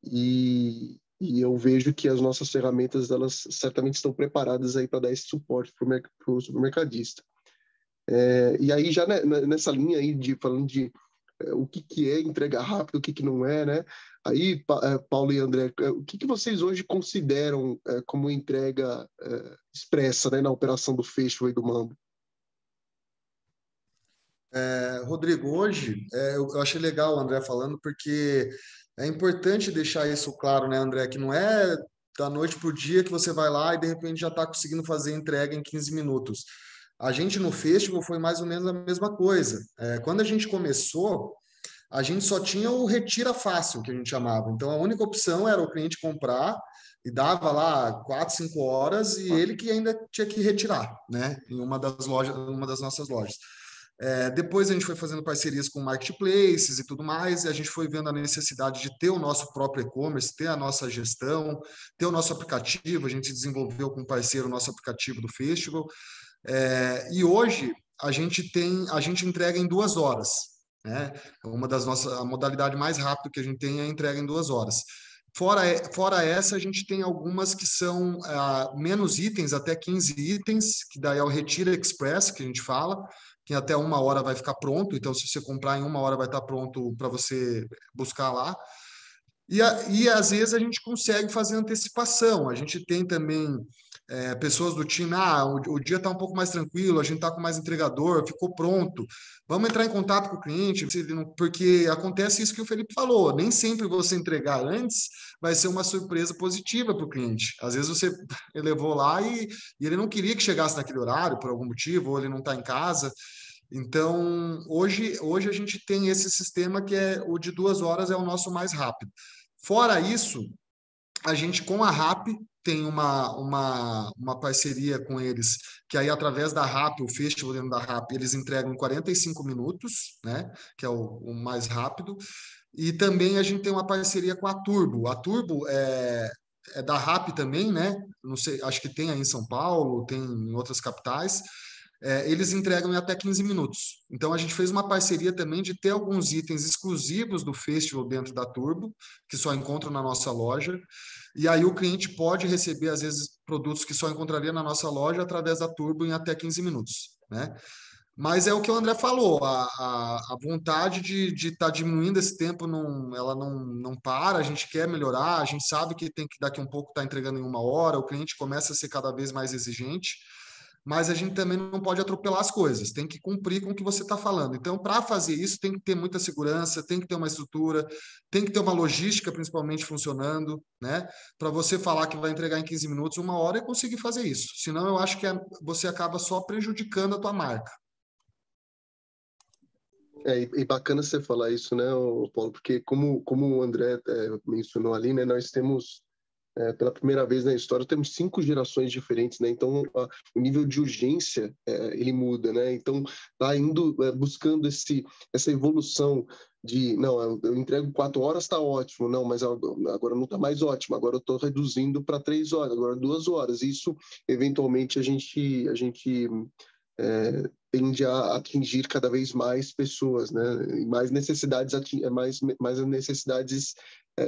e eu vejo que as nossas ferramentas elas certamente estão preparadas aí para dar esse suporte para o supermercadista. E aí já nessa linha aí falando de o que é entrega rápida, o que não é, né? Aí, Paulo e André, o que vocês hoje consideram como entrega expressa, né, na operação do Fecho e do Mambo? Rodrigo, hoje eu achei legal o André falando, porque é importante deixar isso claro, né, André, que não é da noite para o dia que você vai lá e de repente já está conseguindo fazer entrega em 15 minutos. A gente no Festival foi mais ou menos a mesma coisa. Quando a gente começou, a gente só tinha o retira fácil, que a gente chamava. Então a única opção era o cliente comprar e dava lá 4, 5 horas e ele que ainda tinha que retirar, né, em uma das nossas lojas. Depois a gente foi fazendo parcerias com marketplaces e tudo mais, e a gente foi vendo a necessidade de ter o nosso próprio e-commerce, ter a nossa gestão, ter o nosso aplicativo. A gente desenvolveu com um parceiro o nosso aplicativo do Festival. E hoje a gente entrega em 2 horas. né? Uma das nossas, a modalidade mais rápida que a gente tem é a entrega em 2 horas. Fora essa, a gente tem algumas que são menos itens, até 15 itens, que daí é o Retira Express, que a gente fala, que até 1 hora vai ficar pronto, então se você comprar em 1 hora vai estar pronto para você buscar lá. E às vezes a gente consegue fazer antecipação. A gente tem também pessoas do time, o dia está um pouco mais tranquilo, a gente está com mais entregador, ficou pronto. Vamos entrar em contato com o cliente, porque acontece isso que o Felipe falou. Nem sempre você entregar antes vai ser uma surpresa positiva para o cliente. Às vezes você levou lá e ele não queria que chegasse naquele horário, por algum motivo, ou ele não está em casa. Então, hoje a gente tem esse sistema que é o de 2 horas, é o nosso mais rápido. Fora isso, a gente com a RAP tem uma parceria com eles, que aí através da RAP, o festival dentro da RAP, eles entregam em 45 minutos, né? Que é o mais rápido. E também a gente tem uma parceria com a Turbo. A Turbo é da RAP também, né? Não sei, acho que tem aí em São Paulo, tem em outras capitais. Eles entregam em até 15 minutos. Então, a gente fez uma parceria também de ter alguns itens exclusivos do festival dentro da Turbo, que só encontram na nossa loja. E aí o cliente pode receber, às vezes, produtos que só encontraria na nossa loja através da Turbo em até 15 minutos, né? Mas é o que o André falou, a vontade de estar diminuindo esse tempo, ela não para, a gente quer melhorar, a gente sabe que tem que daqui um pouco estar entregando em 1 hora, o cliente começa a ser cada vez mais exigente, mas a gente também não pode atropelar as coisas, tem que cumprir com o que você está falando. Então, para fazer isso, tem que ter muita segurança, tem que ter uma estrutura, tem que ter uma logística, principalmente, funcionando, né? Para você falar que vai entregar em 15 minutos, 1 hora, e conseguir fazer isso. Senão, eu acho que você acaba só prejudicando a tua marca. E bacana você falar isso, né, Paulo, porque como o André mencionou ali, né, nós temos, pela primeira vez na história, temos 5 gerações diferentes, né, então o nível de urgência, ele muda, né, então tá indo, buscando essa evolução de, não, eu entrego 4 horas, tá ótimo, não, mas agora não tá mais ótimo, agora eu tô reduzindo para 3 horas, agora 2 horas, isso, eventualmente, a gente tende a atingir cada vez mais pessoas, né? E mais necessidades, mais necessidades,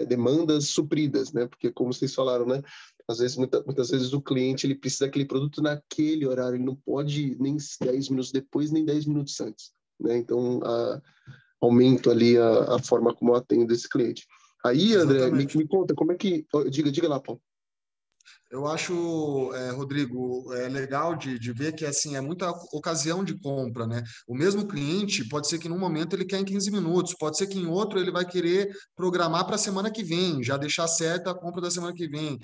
demandas supridas, né? Porque, como vocês falaram, né? Às vezes, muitas vezes o cliente ele precisa daquele produto naquele horário, ele não pode nem 10 minutos depois, nem 10 minutos antes, né? Então, aumento ali a forma como eu atendo esse cliente. Aí, André, me conta, como é que... Diga lá, Paulo. Eu acho, Rodrigo, legal de ver que assim é muita ocasião de compra, né? O mesmo cliente pode ser que num momento ele quer em 15 minutos, pode ser que em outro ele vai querer programar para a semana que vem, já deixar certa a compra da semana que vem.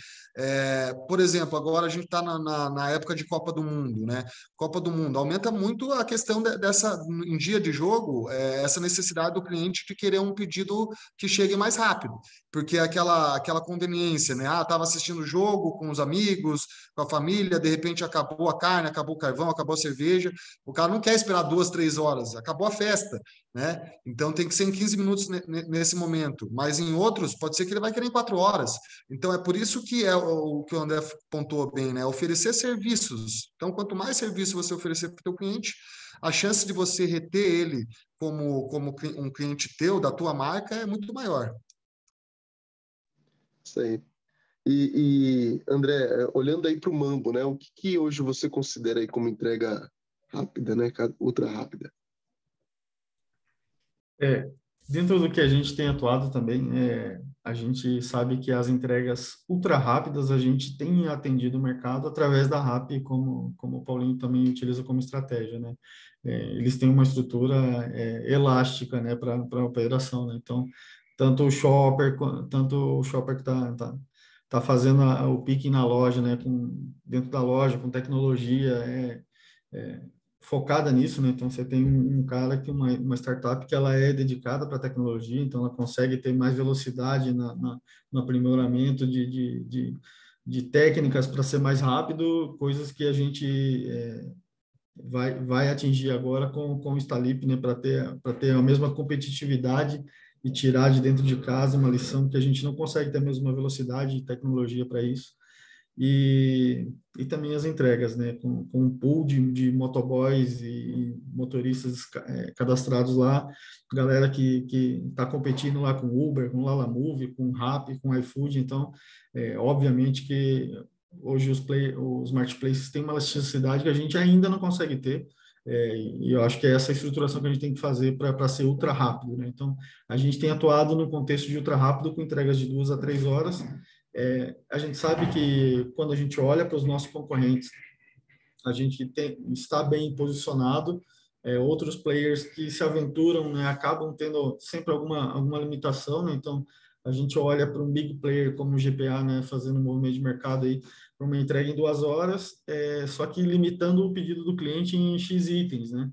Por exemplo, agora a gente está na época de Copa do Mundo, né? Copa do Mundo aumenta muito a questão dessa, em dia de jogo, essa necessidade do cliente de querer um pedido que chegue mais rápido, porque é aquela conveniência, né? Estava assistindo o jogo com os amigos, com a família, de repente acabou a carne, acabou o carvão, acabou a cerveja. O cara não quer esperar 2, 3 horas, acabou a festa, né? Então tem que ser em 15 minutos nesse momento. Mas em outros, pode ser que ele vai querer em 4 horas. Então é por isso que é o que o André pontuou bem, né? Oferecer serviços. Então, quanto mais serviço você oferecer para o teu cliente, a chance de você reter ele como um cliente teu, da tua marca, é muito maior. Isso aí. E André, olhando aí para o Mambo, né? O que hoje você considera aí como entrega rápida, né? Ultra rápida? Dentro do que a gente tem atuado também, a gente sabe que as entregas ultra rápidas a gente tem atendido o mercado através da RAP, como o Paulinho também utiliza como estratégia, né? Eles têm uma estrutura elástica, né, para a operação, né? Então, tanto o shopper que tá fazendo o picking na loja, né, dentro da loja, com tecnologia, focada nisso, né? Então você tem um cara que uma startup que ela é dedicada para a tecnologia, então ela consegue ter mais velocidade no aprimoramento de técnicas para ser mais rápido, coisas que a gente vai atingir agora com o Stalip, né? Para ter a mesma competitividade e tirar de dentro de casa uma lição que a gente não consegue ter a mesma velocidade e tecnologia para isso. e também as entregas, né, com um pool de motoboys e motoristas cadastrados lá, galera que está competindo lá com Uber, com Lalamove, com Rappi, com iFood. Então, obviamente que hoje os marketplaces têm uma elasticidade que a gente ainda não consegue ter, e eu acho que é essa estruturação que a gente tem que fazer para ser ultra rápido, né? Então, a gente tem atuado no contexto de ultra rápido com entregas de 2 a 3 horas. A gente sabe que quando a gente olha para os nossos concorrentes, a gente está bem posicionado. Outros players que se aventuram, né, acabam tendo sempre alguma limitação, né? Então, a gente olha para um big player como o GPA, né, fazendo um movimento de mercado aí para uma entrega em 2 horas, só que limitando o pedido do cliente em X itens, né?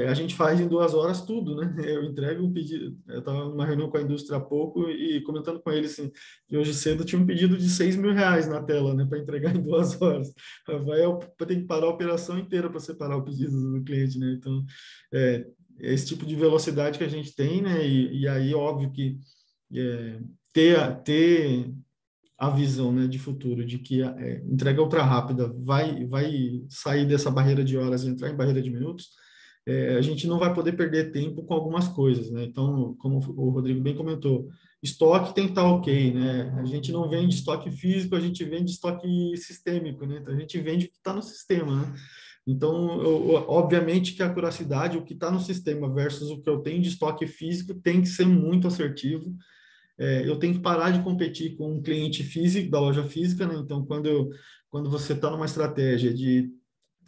A gente faz em 2 horas tudo, né? Eu entrego um pedido. Eu estava numa reunião com a indústria há pouco e comentando com eles assim, que hoje cedo tinha um pedido de R$ 6.000 na tela, né, para entregar em 2 horas. Tem que parar a operação inteira para separar o pedido do cliente, né? Então, esse tipo de velocidade que a gente tem, né? E aí, óbvio que ter a visão, né, de futuro, de que entrega ultra rápida vai sair dessa barreira de horas e entrar em barreira de minutos, a gente não vai poder perder tempo com algumas coisas, né? Então, como o Rodrigo bem comentou, estoque tem que estar ok, né? A gente não vende estoque físico, a gente vende estoque sistêmico, né? Então, a gente vende o que está no sistema, né? Então, obviamente que a curacidade, o que está no sistema versus o que eu tenho de estoque físico, tem que ser muito assertivo. Eu tenho que parar de competir com um cliente físico, da loja física, né? Então, quando você está numa estratégia de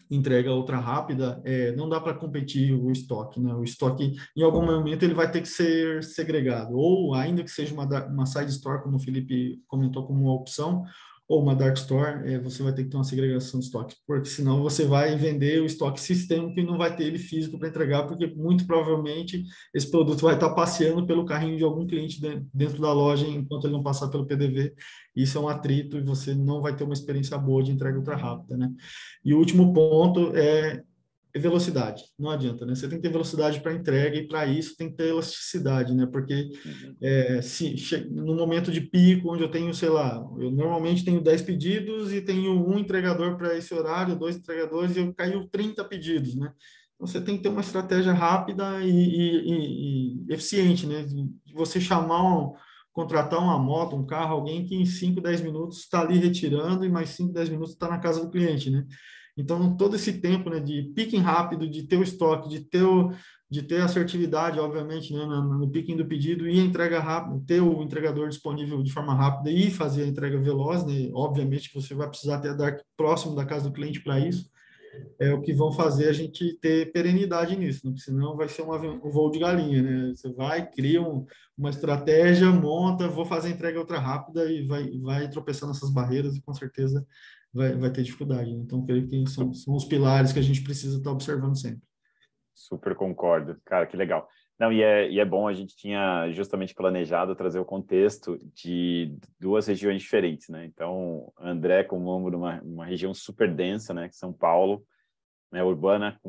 entrega ultra rápida, não dá para competir o estoque, né? O estoque, em algum momento, ele vai ter que ser segregado, ou ainda que seja uma side store, como o Felipe comentou, como uma opção, ou uma dark store, você vai ter que ter uma segregação de estoque, porque senão você vai vender o estoque sistêmico e não vai ter ele físico para entregar, porque muito provavelmente esse produto vai estar passeando pelo carrinho de algum cliente dentro da loja enquanto ele não passar pelo PDV. Isso é um atrito e você não vai ter uma experiência boa de entrega ultra rápida, né? E o último ponto é velocidade. Não adianta, né? Você tem que ter velocidade para entrega e para isso tem que ter elasticidade, né? Porque se no momento de pico, onde eu tenho, sei lá, eu normalmente tenho 10 pedidos e tenho um entregador para esse horário, 2 entregadores e eu caiu 30 pedidos, né? Então, você tem que ter uma estratégia rápida e eficiente, né? De você contratar uma moto, um carro, alguém que em 5, 10 minutos está ali retirando e mais 5, 10 minutos está na casa do cliente, né? Então, todo esse tempo, né, de picking rápido, de ter o estoque, de ter assertividade, obviamente, né, no picking do pedido e entrega rápida, ter o entregador disponível de forma rápida e fazer a entrega veloz, né? Obviamente que você vai precisar ter a Dark próximo da casa do cliente para isso. É o que vão fazer a gente ter perenidade nisso, né? Porque senão vai ser um voo de galinha, né? Você vai, cria uma estratégia, monta, vou fazer a entrega ultra rápida e vai tropeçar nessas barreiras e com certeza vai ter dificuldade, né? Então, creio que são os pilares que a gente precisa estar observando sempre. Super concordo. Cara, que legal. Não, e é bom, a gente tinha justamente planejado trazer o contexto de 2 regiões diferentes, né? Então, André, como uma região super densa, né? São Paulo, né? Urbana,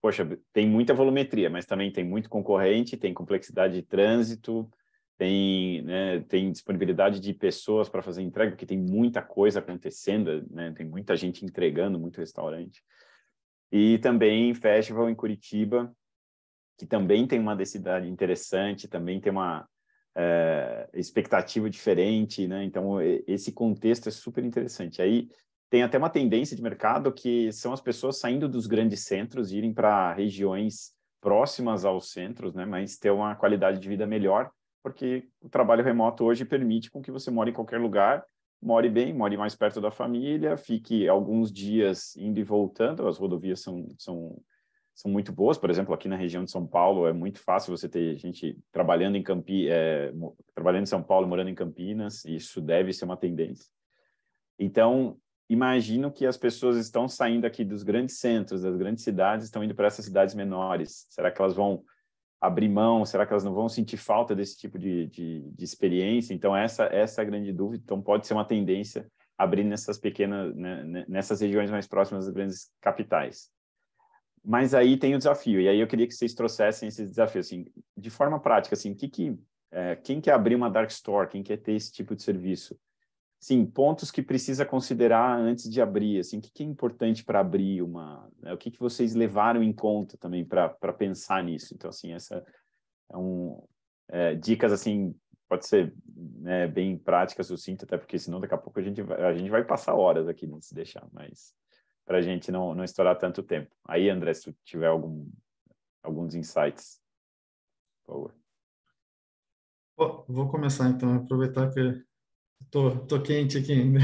poxa, tem muita volumetria, mas também tem muito concorrente, tem complexidade de trânsito, tem disponibilidade de pessoas para fazer entrega, porque tem muita coisa acontecendo, né? Tem muita gente entregando, muito restaurante. E também festival em Curitiba, que também tem uma densidade interessante, também tem uma expectativa diferente, né? Então, esse contexto é super interessante. Aí tem até uma tendência de mercado que são as pessoas saindo dos grandes centros, irem para regiões próximas aos centros, né? Mas ter uma qualidade de vida melhor, porque o trabalho remoto hoje permite com que você more em qualquer lugar, more bem, more mais perto da família, fique alguns dias indo e voltando. As rodovias são muito boas. Por exemplo, aqui na região de São Paulo é muito fácil você ter gente trabalhando trabalhando em São Paulo, morando em Campinas. Isso deve ser uma tendência. Então, imagino que as pessoas estão saindo aqui dos grandes centros, das grandes cidades, estão indo para essas cidades menores. Será que elas vão abrir mão? Será que elas não vão sentir falta desse tipo de experiência? Então, essa é a grande dúvida. Então, pode ser uma tendência abrir nessas pequenas, né, nessas regiões mais próximas das grandes capitais. Mas aí tem o desafio, e aí eu queria que vocês trouxessem esse desafio, assim, de forma prática, assim, quem quer abrir uma dark store, quem quer ter esse tipo de serviço, sim, pontos que precisa considerar antes de abrir, assim, o que é importante para abrir uma, né? O que vocês levaram em conta também para pensar nisso? Então, assim, essa dicas assim, pode ser, né, bem práticas, sucinta, até porque senão daqui a pouco a gente vai passar horas aqui, não se deixar, mas para a gente não estourar tanto tempo. Aí, André, se tu tiver alguns insights, por favor. Vou começar então, aproveitar que tô quente aqui ainda.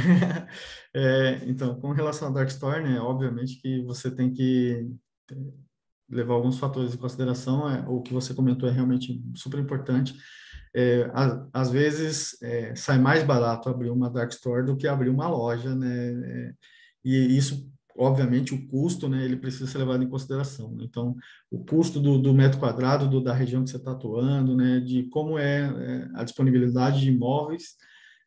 Então, com relação à Dark Store, né, obviamente que você tem que levar alguns fatores em consideração. O que você comentou é realmente super importante. Às vezes sai mais barato abrir uma Dark Store do que abrir uma loja, né? E isso, obviamente, o custo, né, ele precisa ser levado em consideração, né? Então, o custo do metro quadrado da região que você está atuando, né, de como é a disponibilidade de imóveis,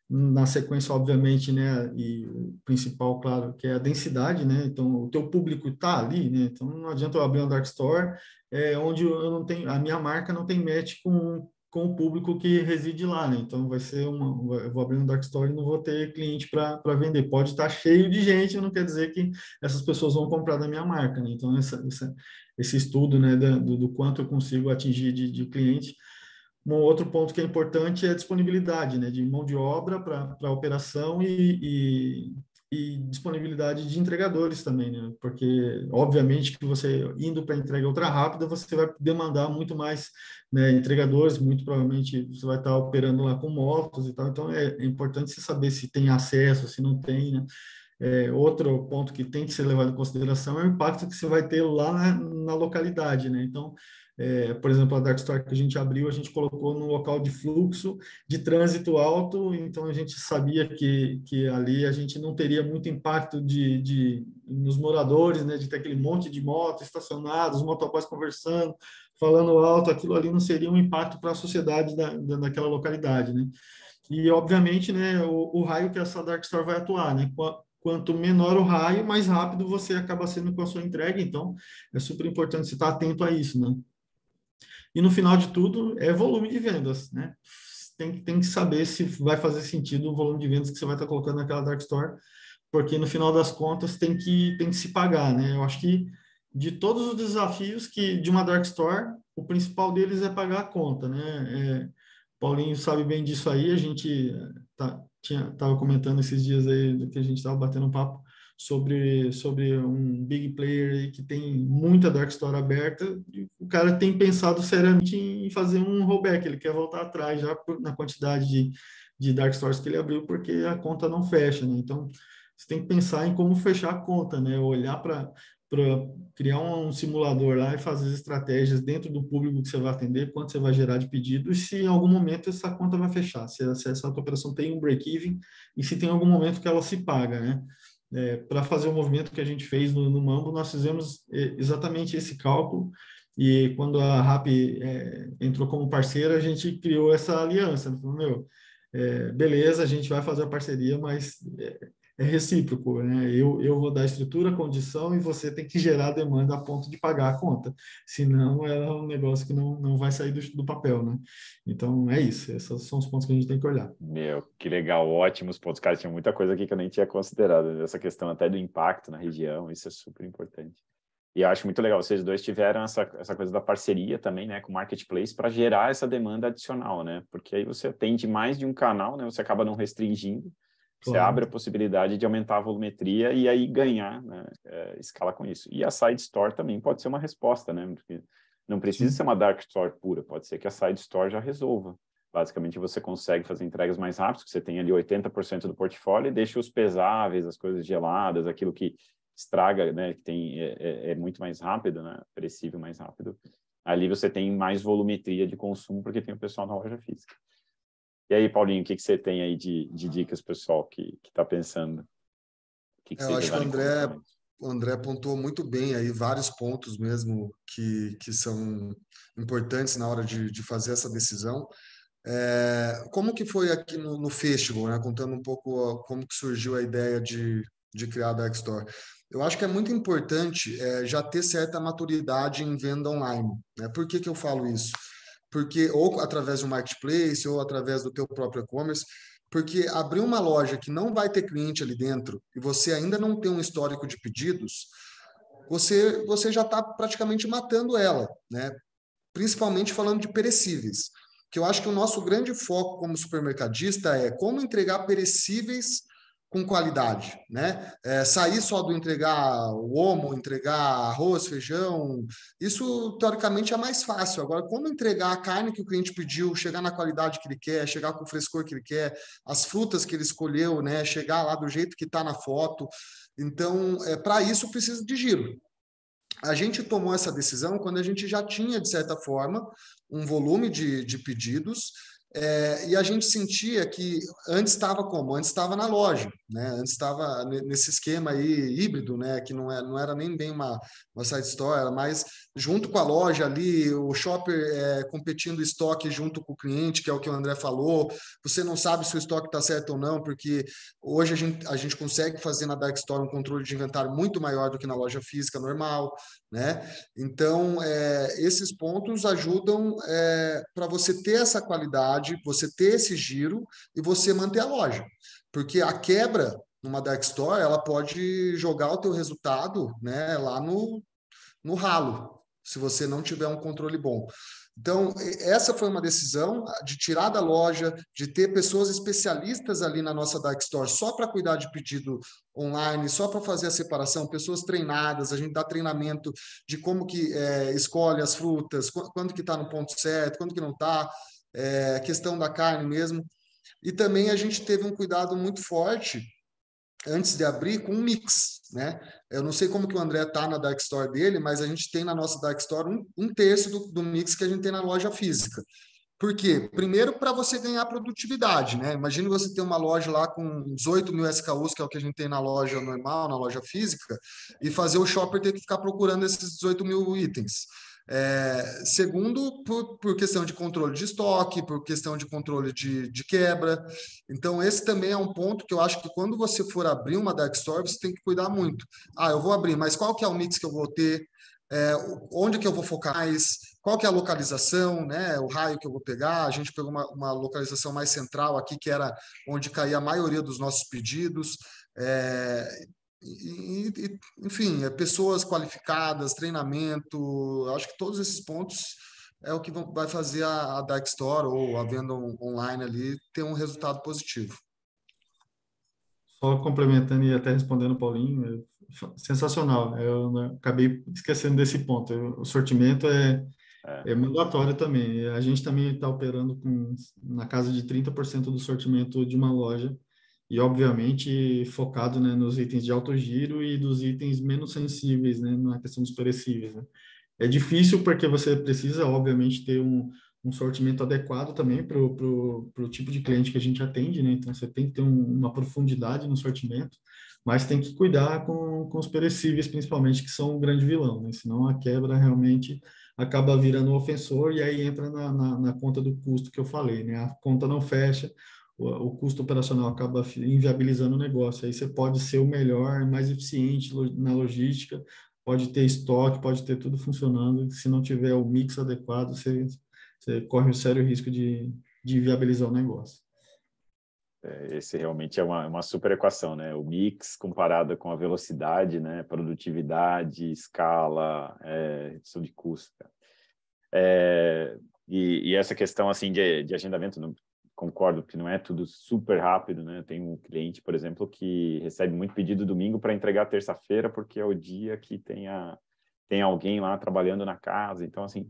na sequência, obviamente, né, e o principal, claro, que é a densidade, né, então o teu público está ali, né, então não adianta eu abrir um dark store onde eu não tenho, a minha marca não tem match com o público que reside lá, né, então vai ser eu vou abrir um dark store e não vou ter cliente para vender, pode estar cheio de gente, não quer dizer que essas pessoas vão comprar da minha marca, né, então esse estudo, né, do quanto eu consigo atingir de cliente. Um outro ponto que é importante é a disponibilidade, né, de mão de obra para a operação e disponibilidade de entregadores também, né, porque obviamente que você indo para entrega ultra rápida, você vai demandar muito mais, né, entregadores, muito provavelmente você vai estar operando lá com motos e tal, então é importante você saber se tem acesso, se não tem, né. Outro ponto que tem que ser levado em consideração é o impacto que você vai ter lá na localidade, né, então por exemplo, a Dark Store que a gente abriu, a gente colocou num local de fluxo, de trânsito alto, então a gente sabia que ali a gente não teria muito impacto nos moradores, né, de ter aquele monte de motos estacionadas, os motoboys conversando, falando alto, aquilo ali não seria um impacto para a sociedade daquela localidade, né? E, obviamente, né, o raio que essa Dark Store vai atuar, né? Quanto menor o raio, mais rápido você acaba sendo com a sua entrega, então é super importante você estar atento a isso, né? E no final de tudo, é volume de vendas, né? Tem que saber se vai fazer sentido o volume de vendas que você vai estar colocando naquela Dark Store, porque no final das contas tem que se pagar, né? Eu acho que de todos os desafios de uma Dark Store, o principal deles é pagar a conta, né? Paulinho sabe bem disso aí, a gente estava comentando esses dias aí do que a gente estava batendo um papo sobre um big player aí que tem muita Dark Store aberta, e o cara tem pensado seriamente em fazer um rollback, ele quer voltar atrás já na quantidade de Dark Stores que ele abriu, porque a conta não fecha, né? Então, você tem que pensar em como fechar a conta, né? Olhar para criar um simulador lá e fazer as estratégias dentro do público que você vai atender, quanto você vai gerar de pedido, e se em algum momento essa conta vai fechar, se essa operação tem um break-even, e se tem algum momento que ela se paga, né? Para fazer o movimento que a gente fez no Mambo, nós fizemos exatamente esse cálculo, e quando a RAP entrou como parceira, a gente criou essa aliança. Falou, meu, beleza, a gente vai fazer a parceria, mas é recíproco, né? Eu vou dar estrutura, condição, e você tem que gerar demanda a ponto de pagar a conta. Senão, é um negócio que não vai sair do papel, né? Então, é isso. Esses são os pontos que a gente tem que olhar. Meu, que legal, ótimos pontos. Cara, tinha muita coisa aqui que eu nem tinha considerado. Essa questão até do impacto na região, isso é super importante. E eu acho muito legal, vocês dois tiveram essa coisa da parceria também, né, com o Marketplace para gerar essa demanda adicional, né? Porque aí você atende mais de um canal, né? Você acaba não restringindo, você Claro. abre a possibilidade de aumentar a volumetria e aí ganhar, né, escala com isso. E a Side Store também pode ser uma resposta, né? Porque não precisa ser uma Dark Store pura, pode ser que a Side Store já resolva. Basicamente, você consegue fazer entregas mais rápidas, que você tem ali 80% do portfólio e deixa os pesáveis, as coisas geladas, aquilo que estraga, né, que tem, é muito mais rápido, né, perecível mais rápido. Ali você tem mais volumetria de consumo, porque tem o pessoal na loja física. E aí, Paulinho, o que você tem aí de dicas, pessoal, que está pensando? O que Eu vocês acho que levaram em conta? o André pontuou muito bem aí vários pontos mesmo que são importantes na hora de fazer essa decisão. Como que foi aqui no Festival, né? Contando um pouco como que surgiu a ideia de criar a Dark Store. Eu acho que é muito importante já ter certa maturidade em venda online, né? Por que que eu falo isso? Porque ou através do marketplace ou através do teu próprio e-commerce, Porque abrir uma loja que não vai ter cliente ali dentro e você ainda não tem um histórico de pedidos, você já está praticamente matando ela, né? Principalmente falando de perecíveis. Que eu acho que o nosso grande foco como supermercadista é como entregar perecíveis com qualidade, né? Sair só do entregar o omo, entregar arroz, feijão, isso teoricamente é mais fácil. Agora, como entregar a carne que o cliente pediu, chegar na qualidade que ele quer, chegar com o frescor que ele quer, as frutas que ele escolheu, né? Chegar lá do jeito que está na foto. Então, para isso precisa de giro. A gente tomou essa decisão quando a gente já tinha, de certa forma, um volume de pedidos, e a gente sentia que antes estava como? Antes estava na loja, né? Antes estava nesse esquema aí híbrido, né? Que não era nem bem uma side store, era mais junto com a loja ali, o shopper competindo estoque junto com o cliente, que é o que o André falou. Você não sabe se o estoque está certo ou não, porque hoje a gente consegue fazer na Dark Store um controle de inventário muito maior do que na loja física normal, né? Então, esses pontos ajudam para você ter essa qualidade, você ter esse giro e você manter a loja. Porque a quebra numa dark store, ela pode jogar o teu resultado, né, lá no ralo, se você não tiver um controle bom. Então, essa foi uma decisão de tirar da loja, de ter pessoas especialistas ali na nossa Dark Store só para cuidar de pedido online, só para fazer a separação, pessoas treinadas, a gente dá treinamento de como que escolhe as frutas, quando que está no ponto certo, quando que não está, questão da carne mesmo. E também a gente teve um cuidado muito forte antes de abrir com um mix, né? Eu não sei como que o André tá na Dark Store dele, mas a gente tem na nossa Dark Store um terço do mix que a gente tem na loja física. Por quê? Primeiro, para você ganhar produtividade, né? Imagina você ter uma loja lá com 18 mil SKUs, que é o que a gente tem na loja normal, na loja física, e fazer o shopper ter que ficar procurando esses 18 mil itens. Segundo, por questão de controle de estoque, por questão de controle de quebra. Então, esse também é um ponto que eu acho que quando você for abrir uma dark store, você tem que cuidar muito. Ah, eu vou abrir, mas qual que é o mix que eu vou ter? Onde que eu vou focar mais? Qual que é a localização, né? O raio que eu vou pegar? A gente pegou uma localização mais central aqui, que era onde caía a maioria dos nossos pedidos. Enfim, pessoas qualificadas, treinamento, acho que todos esses pontos é o que vai fazer a Dark Store ou a venda online ali ter um resultado positivo. Só complementando e até respondendo o Paulinho, sensacional. Eu acabei esquecendo desse ponto. O sortimento é mandatório também. A gente também está operando na casa de 30% do sortimento de uma loja e, obviamente, focado, né, nos itens de alto giro e dos itens menos sensíveis, né, na questão dos perecíveis, né. É difícil porque você precisa, obviamente, ter um sortimento adequado também para o tipo de cliente que a gente atende, né? Então, você tem que ter uma profundidade no sortimento, mas tem que cuidar com os perecíveis, principalmente, que são um grande vilão, né? Senão a quebra realmente acaba virando um ofensor e aí entra na conta do custo que eu falei, né? A conta não fecha, o custo operacional acaba inviabilizando o negócio. Aí você pode ser o melhor, mais eficiente na logística, pode ter estoque, pode ter tudo funcionando. Se não tiver o mix adequado, você corre o sério risco de viabilizar o negócio. Esse realmente é uma super equação, né? O mix comparado com a velocidade, né? Produtividade, escala, redução de custo. E essa questão assim de agendamento, não, concordo que não é tudo super rápido, né? Tem um cliente, por exemplo, que recebe muito pedido domingo para entregar terça-feira, porque é o dia que tem alguém lá trabalhando na casa. Então, assim,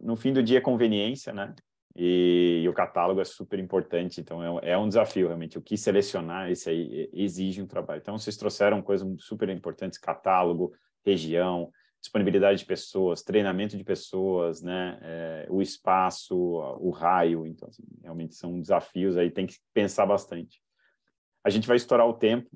no fim do dia, conveniência, né? E o catálogo é super importante, então é um desafio, realmente. O que selecionar, esse aí exige um trabalho. Então, vocês trouxeram coisas super importantes, catálogo, região, disponibilidade de pessoas, treinamento de pessoas, né? O espaço, o raio. Então, assim, realmente são desafios aí, tem que pensar bastante. A gente vai estourar o tempo.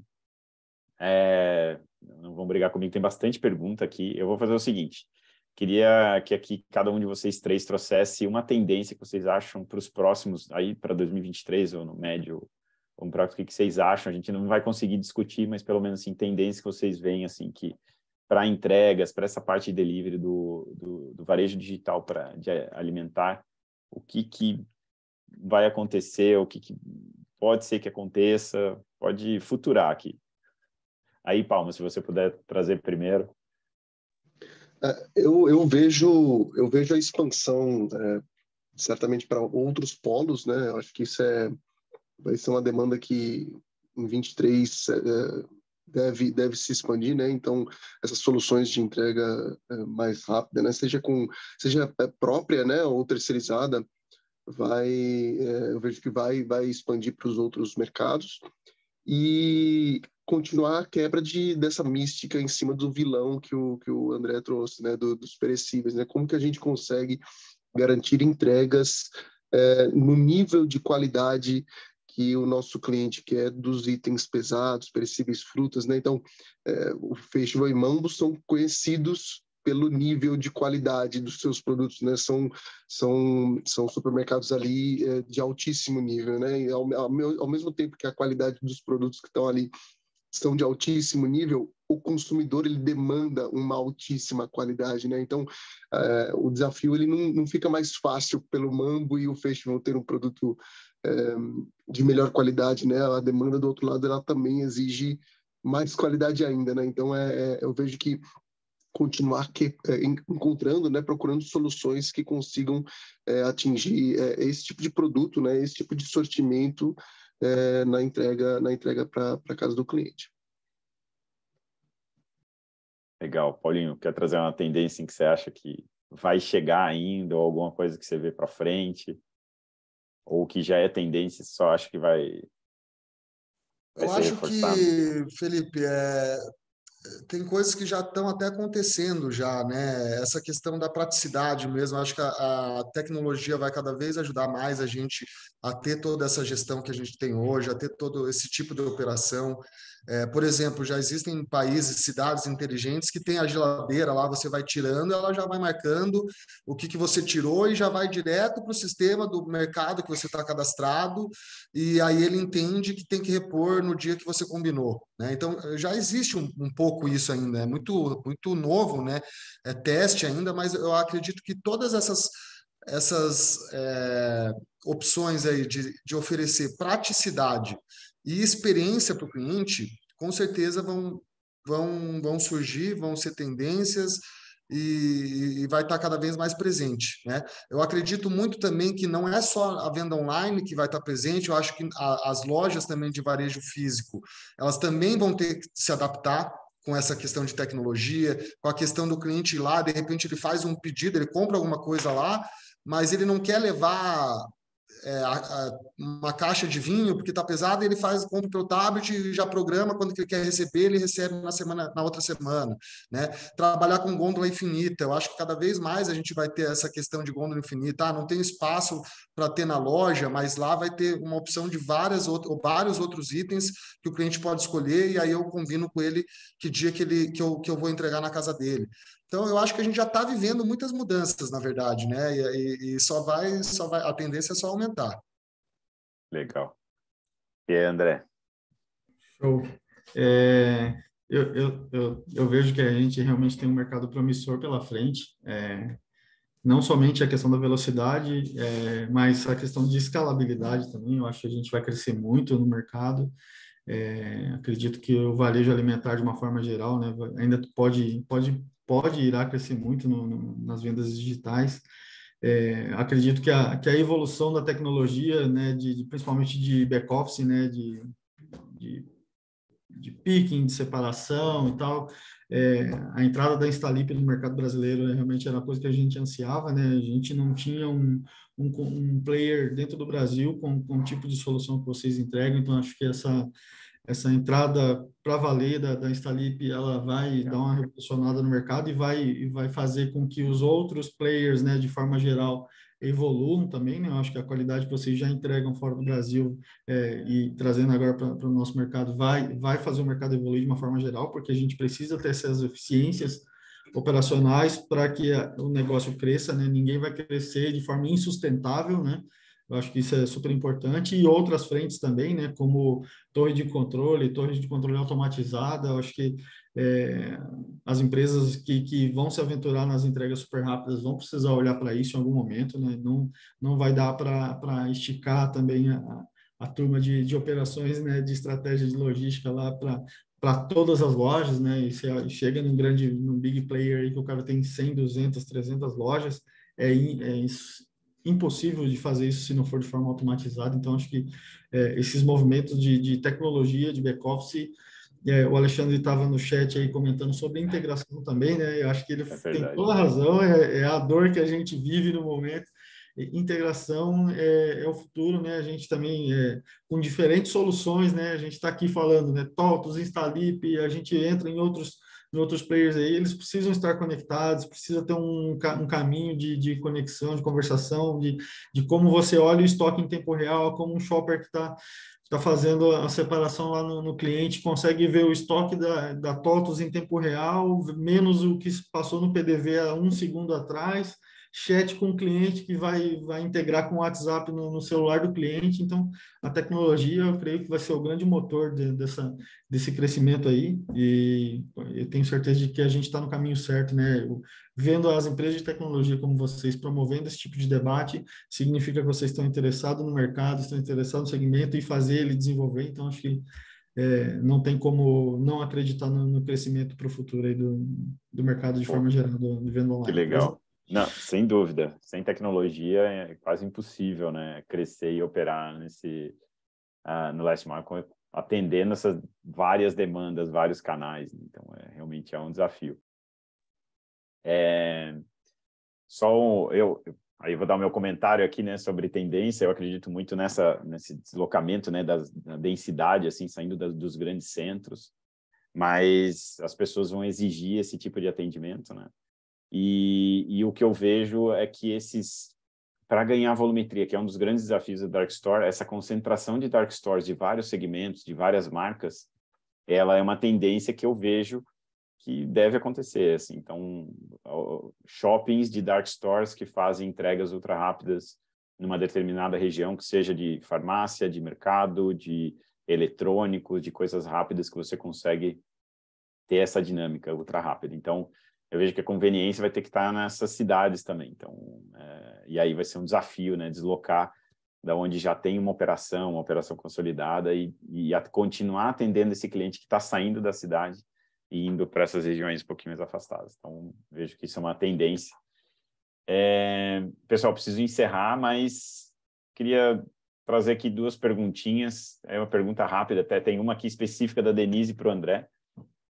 Não vão brigar comigo, tem bastante pergunta aqui. Eu vou fazer o seguinte. Queria que aqui cada um de vocês três trouxesse uma tendência que vocês acham para os próximos, aí para 2023 ou no médio, ou para o que vocês acham. A gente não vai conseguir discutir, mas pelo menos assim, tendências que vocês veem assim, que para entregas, para essa parte de delivery do varejo digital de alimentar, o que vai acontecer, o que pode ser que aconteça, pode futurar aqui. Aí, Palma, se você puder trazer primeiro. Eu vejo a expansão certamente para outros polos, né? Eu acho que isso vai ser uma demanda que em 23 deve se expandir, né? Então, essas soluções de entrega mais rápida, né? Seja própria, né? Ou terceirizada, eu vejo que vai expandir para os outros mercados e continuar a quebra dessa mística em cima do vilão que o André trouxe, né? Dos perecíveis, né? Como que a gente consegue garantir entregas no nível de qualidade que o nosso cliente quer dos itens pesados, perecíveis, frutas, né? Então, o Festival e Mambo são conhecidos pelo nível de qualidade dos seus produtos, né? São supermercados ali de altíssimo nível, né? E ao mesmo tempo que a qualidade dos produtos que estão ali são de altíssimo nível, o consumidor ele demanda uma altíssima qualidade, né? Então, o desafio ele não fica mais fácil pelo Mambo e o Festival ter um produto de melhor qualidade, né? A demanda do outro lado ela também exige mais qualidade ainda, né? Então, eu vejo que continuar encontrando, né, procurando soluções que consigam atingir esse tipo de produto, né, esse tipo de sortimento na entrega para casa do cliente. Legal. Paulinho, quer trazer uma tendência em que você acha que vai chegar ainda, ou alguma coisa que você vê para frente, ou que já é tendência, só acha que vai Eu ser acho reforçado? que, Felipe, tem coisas que já estão até acontecendo já, né? Essa questão da praticidade mesmo, acho que a tecnologia vai cada vez ajudar mais a gente a ter toda essa gestão que a gente tem hoje, a ter todo esse tipo de operação. Por exemplo, já existem países, cidades inteligentes que tem a geladeira lá, você vai tirando, ela já vai marcando o que você tirou e já vai direto para o sistema do mercado que você está cadastrado, e aí ele entende que tem que repor no dia que você combinou, né? Então, já existe um pouco isso ainda, é muito, muito novo, né? É teste ainda, mas eu acredito que todas essas opções aí de oferecer praticidade e experiência para o cliente, com certeza vão surgir, vão ser tendências e vai estar cada vez mais presente, né? Eu acredito muito também que não é só a venda online que vai estar presente, eu acho que as lojas também de varejo físico, elas também vão ter que se adaptar com essa questão de tecnologia, com a questão do cliente ir lá, de repente ele faz um pedido, ele compra alguma coisa lá, mas ele não quer levar uma caixa de vinho porque está pesado, ele compra pelo tablet e já programa quando ele quer receber, ele recebe na outra semana, né? Trabalhar com gôndola infinita, eu acho que cada vez mais a gente vai ter essa questão de gôndola infinita, não tem espaço para ter na loja, mas lá vai ter uma opção de vários outros itens que o cliente pode escolher, e aí eu combino com ele que dia que eu vou entregar na casa dele. Então, eu acho que a gente já está vivendo muitas mudanças, na verdade, né? E a tendência é só aumentar. Legal. E aí, André? Show. Eu vejo que a gente realmente tem um mercado promissor pela frente, não somente a questão da velocidade, mas a questão de escalabilidade também. Eu acho que a gente vai crescer muito no mercado. Acredito que o varejo alimentar, de uma forma geral, né, ainda pode irá crescer muito nas vendas digitais. Acredito que a evolução da tecnologia, né, principalmente de back-office, né, de picking, de separação e tal, a entrada da Instalip no mercado brasileiro realmente era uma coisa que a gente ansiava, né? A gente não tinha um player dentro do Brasil com o tipo de solução que vocês entregam, então acho que essa entrada para valer da Instalip, ela vai dar uma revolucionada no mercado e vai fazer com que os outros players, né, de forma geral, evoluam também, né? Eu acho que a qualidade que vocês já entregam fora do Brasil e trazendo agora para o nosso mercado vai fazer o mercado evoluir de uma forma geral, porque a gente precisa ter essas eficiências operacionais para que o negócio cresça, né? Ninguém vai crescer de forma insustentável, né? Eu acho que isso é super importante, e outras frentes também, né, como torre de controle automatizada. Eu acho que as empresas que vão se aventurar nas entregas super rápidas vão precisar olhar para isso em algum momento, né? Não vai dar para esticar também a turma de operações, né, de estratégia de logística lá para todas as lojas, né? E você chega num big player aí que o cara tem 100, 200, 300 lojas, impossível de fazer isso se não for de forma automatizada. Então, acho que esses movimentos de tecnologia, de back-office, o Alexandre estava no chat aí comentando sobre integração também, né? Eu acho que ele tem toda a razão, é a dor que a gente vive no momento. Integração é o futuro, né? A gente também, com diferentes soluções, né? A gente está aqui falando, né? TOTOS, Instalip, a gente entra em outros players aí, eles precisam estar conectados, precisa ter um caminho de conexão, de conversação, de como você olha o estoque em tempo real, como um shopper que está fazendo a separação lá no cliente, consegue ver o estoque da TOTOS em tempo real, menos o que passou no PDV há 1 segundo atrás, chat com o cliente que vai integrar com o WhatsApp no celular do cliente. Então, a tecnologia, eu creio que vai ser o grande motor desse crescimento aí, e eu tenho certeza de que a gente está no caminho certo, né? Vendo as empresas de tecnologia como vocês promovendo esse tipo de debate, significa que vocês estão interessados no mercado, estão interessados no segmento e fazer ele desenvolver. Então, acho que não tem como não acreditar no crescimento para o futuro aí do mercado de forma geral, do venda online. Que legal. Não, sem dúvida. Sem tecnologia é quase impossível, né, crescer e operar no last mile, atendendo essas várias demandas, vários canais. Então, realmente é um desafio. Aí eu vou dar o meu comentário aqui, né, sobre tendência. Eu acredito muito nesse deslocamento, né, da densidade, assim, saindo dos grandes centros, mas as pessoas vão exigir esse tipo de atendimento, né? E o que eu vejo é que para ganhar volumetria, que é um dos grandes desafios da Dark Store, essa concentração de Dark Stores de vários segmentos, de várias marcas, ela é uma tendência que eu vejo que deve acontecer, assim. Então, shoppings de Dark Stores que fazem entregas ultra rápidas numa determinada região, que seja de farmácia, de mercado, de eletrônicos, de coisas rápidas que você consegue ter essa dinâmica ultra rápida. Então, eu vejo que a conveniência vai ter que estar nessas cidades também. Então, e aí vai ser um desafio, né, deslocar da onde já tem uma operação consolidada e continuar atendendo esse cliente que está saindo da cidade e indo para essas regiões um pouquinho mais afastadas. Então, vejo que isso é uma tendência. Pessoal, preciso encerrar, mas queria trazer aqui 2 perguntinhas. É uma pergunta rápida, até tem uma aqui específica da Denise para o André.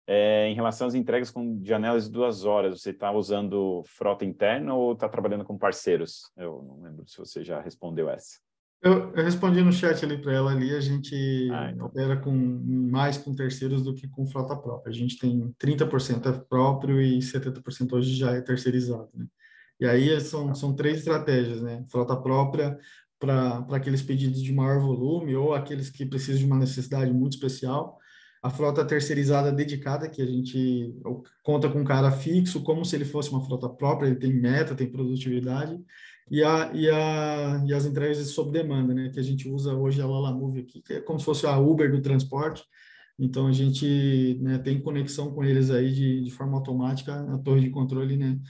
Em relação às entregas com janelas de 2 horas, você está usando frota interna ou está trabalhando com parceiros? Eu não lembro se você já respondeu essa. Eu respondi no chat ali para ela ali, a gente Então. opera mais com terceiros do que com frota própria. A gente tem 30% próprio e 70% hoje já é terceirizado, né? E aí são 3 estratégias, né? Frota própria para aqueles pedidos de maior volume ou aqueles que precisam de uma necessidade muito especial. A frota terceirizada dedicada, que a gente conta com um cara fixo, como se ele fosse uma frota própria, ele tem meta, tem produtividade. E as entregas sob demanda, né? Que a gente usa hoje a Lalamove aqui, que é como se fosse a Uber do transporte. Então, a gente, né, tem conexão com eles aí de forma automática, a torre de controle, né,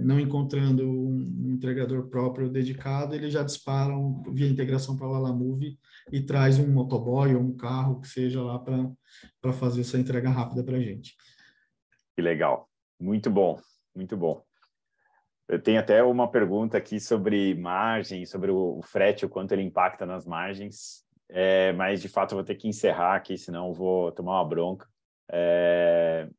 não encontrando um entregador próprio dedicado, eles já disparam via integração para a Lalamove e traz um motoboy ou um carro que seja lá para fazer essa entrega rápida para a gente. Que legal. Muito bom, muito bom. Eu tenho até uma pergunta aqui sobre margem, sobre o frete, o quanto ele impacta nas margens. Mas, de fato, eu vou ter que encerrar aqui, senão eu vou tomar uma bronca.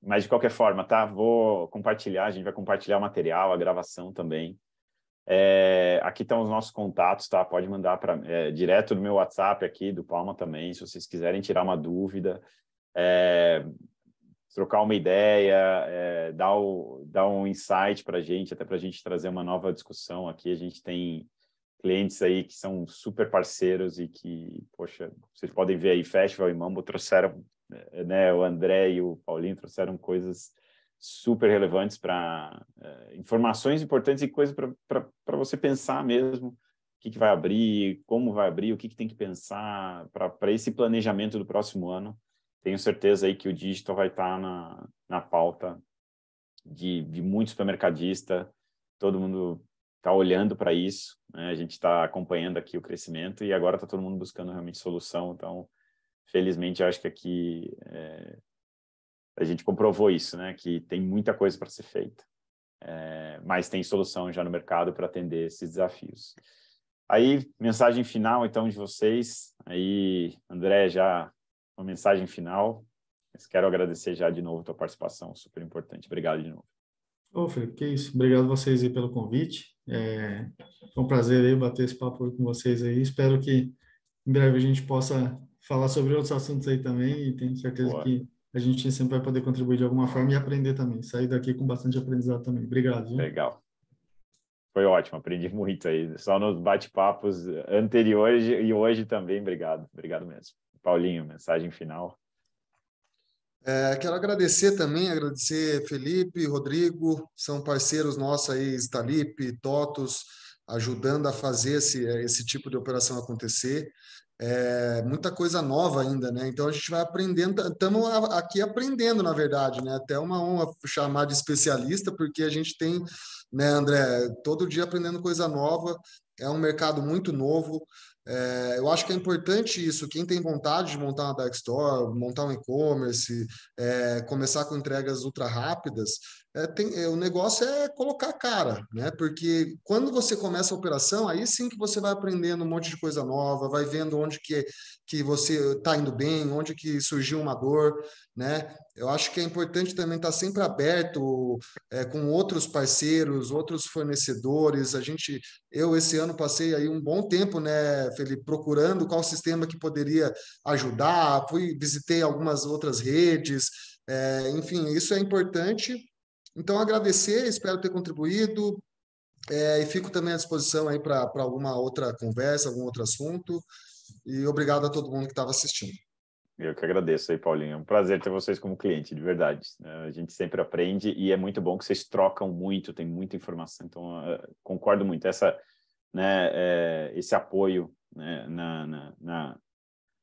Mas, de qualquer forma, tá? Vou compartilhar, a gente vai compartilhar o material, a gravação também. Aqui estão os nossos contatos, tá? Pode mandar direto do meu WhatsApp aqui, do Palma também, se vocês quiserem tirar uma dúvida, trocar uma ideia, dar um insight para a gente, até para a gente trazer uma nova discussão aqui. A gente tem clientes aí que são super parceiros e que, poxa, vocês podem ver aí, Festival e Mambo trouxeram, né, o André e o Paulinho trouxeram coisas super relevantes para informações importantes e coisas para você pensar mesmo o que vai abrir, como vai abrir, o que tem que pensar para esse planejamento do próximo ano. tenho certeza aí que o digital vai estar na pauta de muito supermercadista, todo mundo está olhando para isso, né? A gente está acompanhando aqui o crescimento e agora está todo mundo buscando realmente solução. Então, felizmente, eu acho que aqui a gente comprovou isso, né? Que tem muita coisa para ser feita, mas tem solução já no mercado para atender esses desafios. Aí, mensagem final, então, de vocês. Aí, André, já uma mensagem final. Mas quero agradecer já de novo a tua participação, super importante. Obrigado de novo. Ô, Felipe, que isso. Obrigado vocês aí pelo convite. Foi um prazer aí bater esse papo com vocês aí. Espero que em breve a gente possa falar sobre outros assuntos aí também e tenho certeza Boa. que a gente sempre vai poder contribuir de alguma forma e aprender também. Sair daqui com bastante aprendizado também. Obrigado, viu? Legal. Foi ótimo, aprendi muito aí. Só nos bate-papos anteriores e hoje também. Obrigado. Obrigado mesmo. Paulinho, mensagem final. Quero agradecer Felipe, Rodrigo, são parceiros nossos aí, Stalip, TOTUS, ajudando a fazer esse tipo de operação acontecer. Muita coisa nova ainda, né? Então a gente vai aprendendo, estamos aqui aprendendo, na verdade, né? Até uma honra chamar de especialista, porque a gente tem, né, André, todo dia aprendendo coisa nova, é um mercado muito novo. Eu acho que é importante isso, quem tem vontade de montar uma dark store, montar um e-commerce, começar com entregas ultra rápidas, o negócio é colocar a cara, né? Porque quando você começa a operação, aí sim que você vai aprendendo um monte de coisa nova, vai vendo onde que você está indo bem, onde que surgiu uma dor, né? Eu acho que é importante também estar sempre aberto com outros parceiros, outros fornecedores. Eu esse ano passei aí um bom tempo, né, Felipe, procurando qual sistema que poderia ajudar, visitei algumas outras redes, enfim, isso é importante. Então, agradecer, espero ter contribuído, e fico também à disposição aí para alguma outra conversa, algum outro assunto, e obrigado a todo mundo que estava assistindo. Eu que agradeço aí, Paulinho. É um prazer ter vocês como cliente, de verdade. A gente sempre aprende e é muito bom que vocês trocam muito, tem muita informação. Então, concordo muito. Esse apoio, né,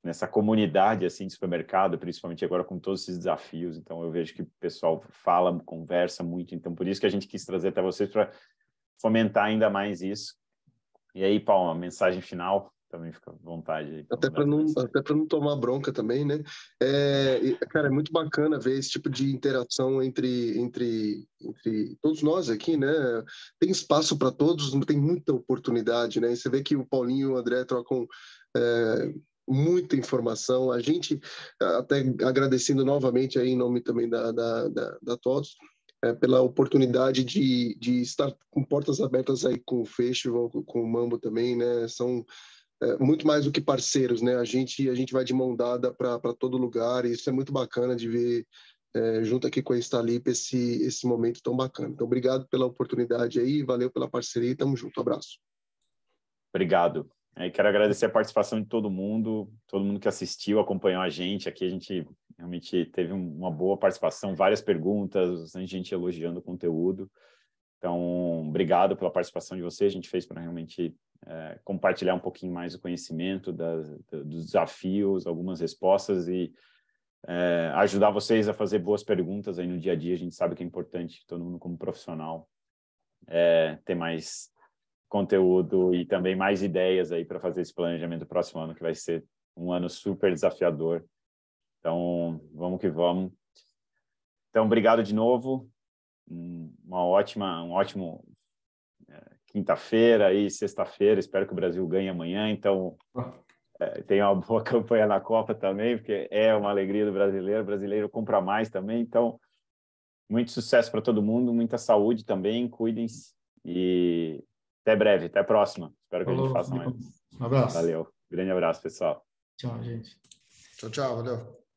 nessa comunidade assim de supermercado, principalmente agora com todos esses desafios. Então, eu vejo que o pessoal fala, conversa muito. Então, por isso que a gente quis trazer até vocês para fomentar ainda mais isso. E aí, Paulo, uma mensagem final. Também fica à vontade aí. Até para não tomar bronca também, né? Cara, é muito bacana ver esse tipo de interação entre todos nós aqui, né? Tem espaço para todos, tem muita oportunidade, né? E você vê que o Paulinho e o André trocam muita informação. A gente, até agradecendo novamente aí em nome também da TOTUS, pela oportunidade de estar com portas abertas aí com o Festival, com o Mambo também, né? São muito mais do que parceiros, né? A gente vai de mão dada para todo lugar e isso é muito bacana de ver junto aqui com a Stalip esse momento tão bacana. Então, obrigado pela oportunidade aí, valeu pela parceria e tamo junto. Abraço. Obrigado. Quero agradecer a participação de todo mundo que assistiu, acompanhou a gente. Aqui a gente realmente teve uma boa participação, várias perguntas, bastante gente elogiando o conteúdo. Então, obrigado pela participação de vocês. A gente fez para realmente compartilhar um pouquinho mais o conhecimento dos desafios, algumas respostas e ajudar vocês a fazer boas perguntas aí no dia a dia. A gente sabe que é importante, todo mundo como profissional, ter mais conteúdo e também mais ideias aí para fazer esse planejamento do próximo ano, que vai ser um ano super desafiador. Então, vamos que vamos. Então, obrigado de novo. Um ótimo quinta-feira e sexta-feira. Espero que o Brasil ganhe amanhã. Então, tenha uma boa campanha na Copa também, porque é uma alegria do brasileiro. O brasileiro compra mais também. Então, muito sucesso para todo mundo, muita saúde também. Cuidem-se e até breve, até a próxima. Espero que a gente faça mais. Um abraço. Valeu. Grande abraço, pessoal. Tchau, gente. Tchau, valeu.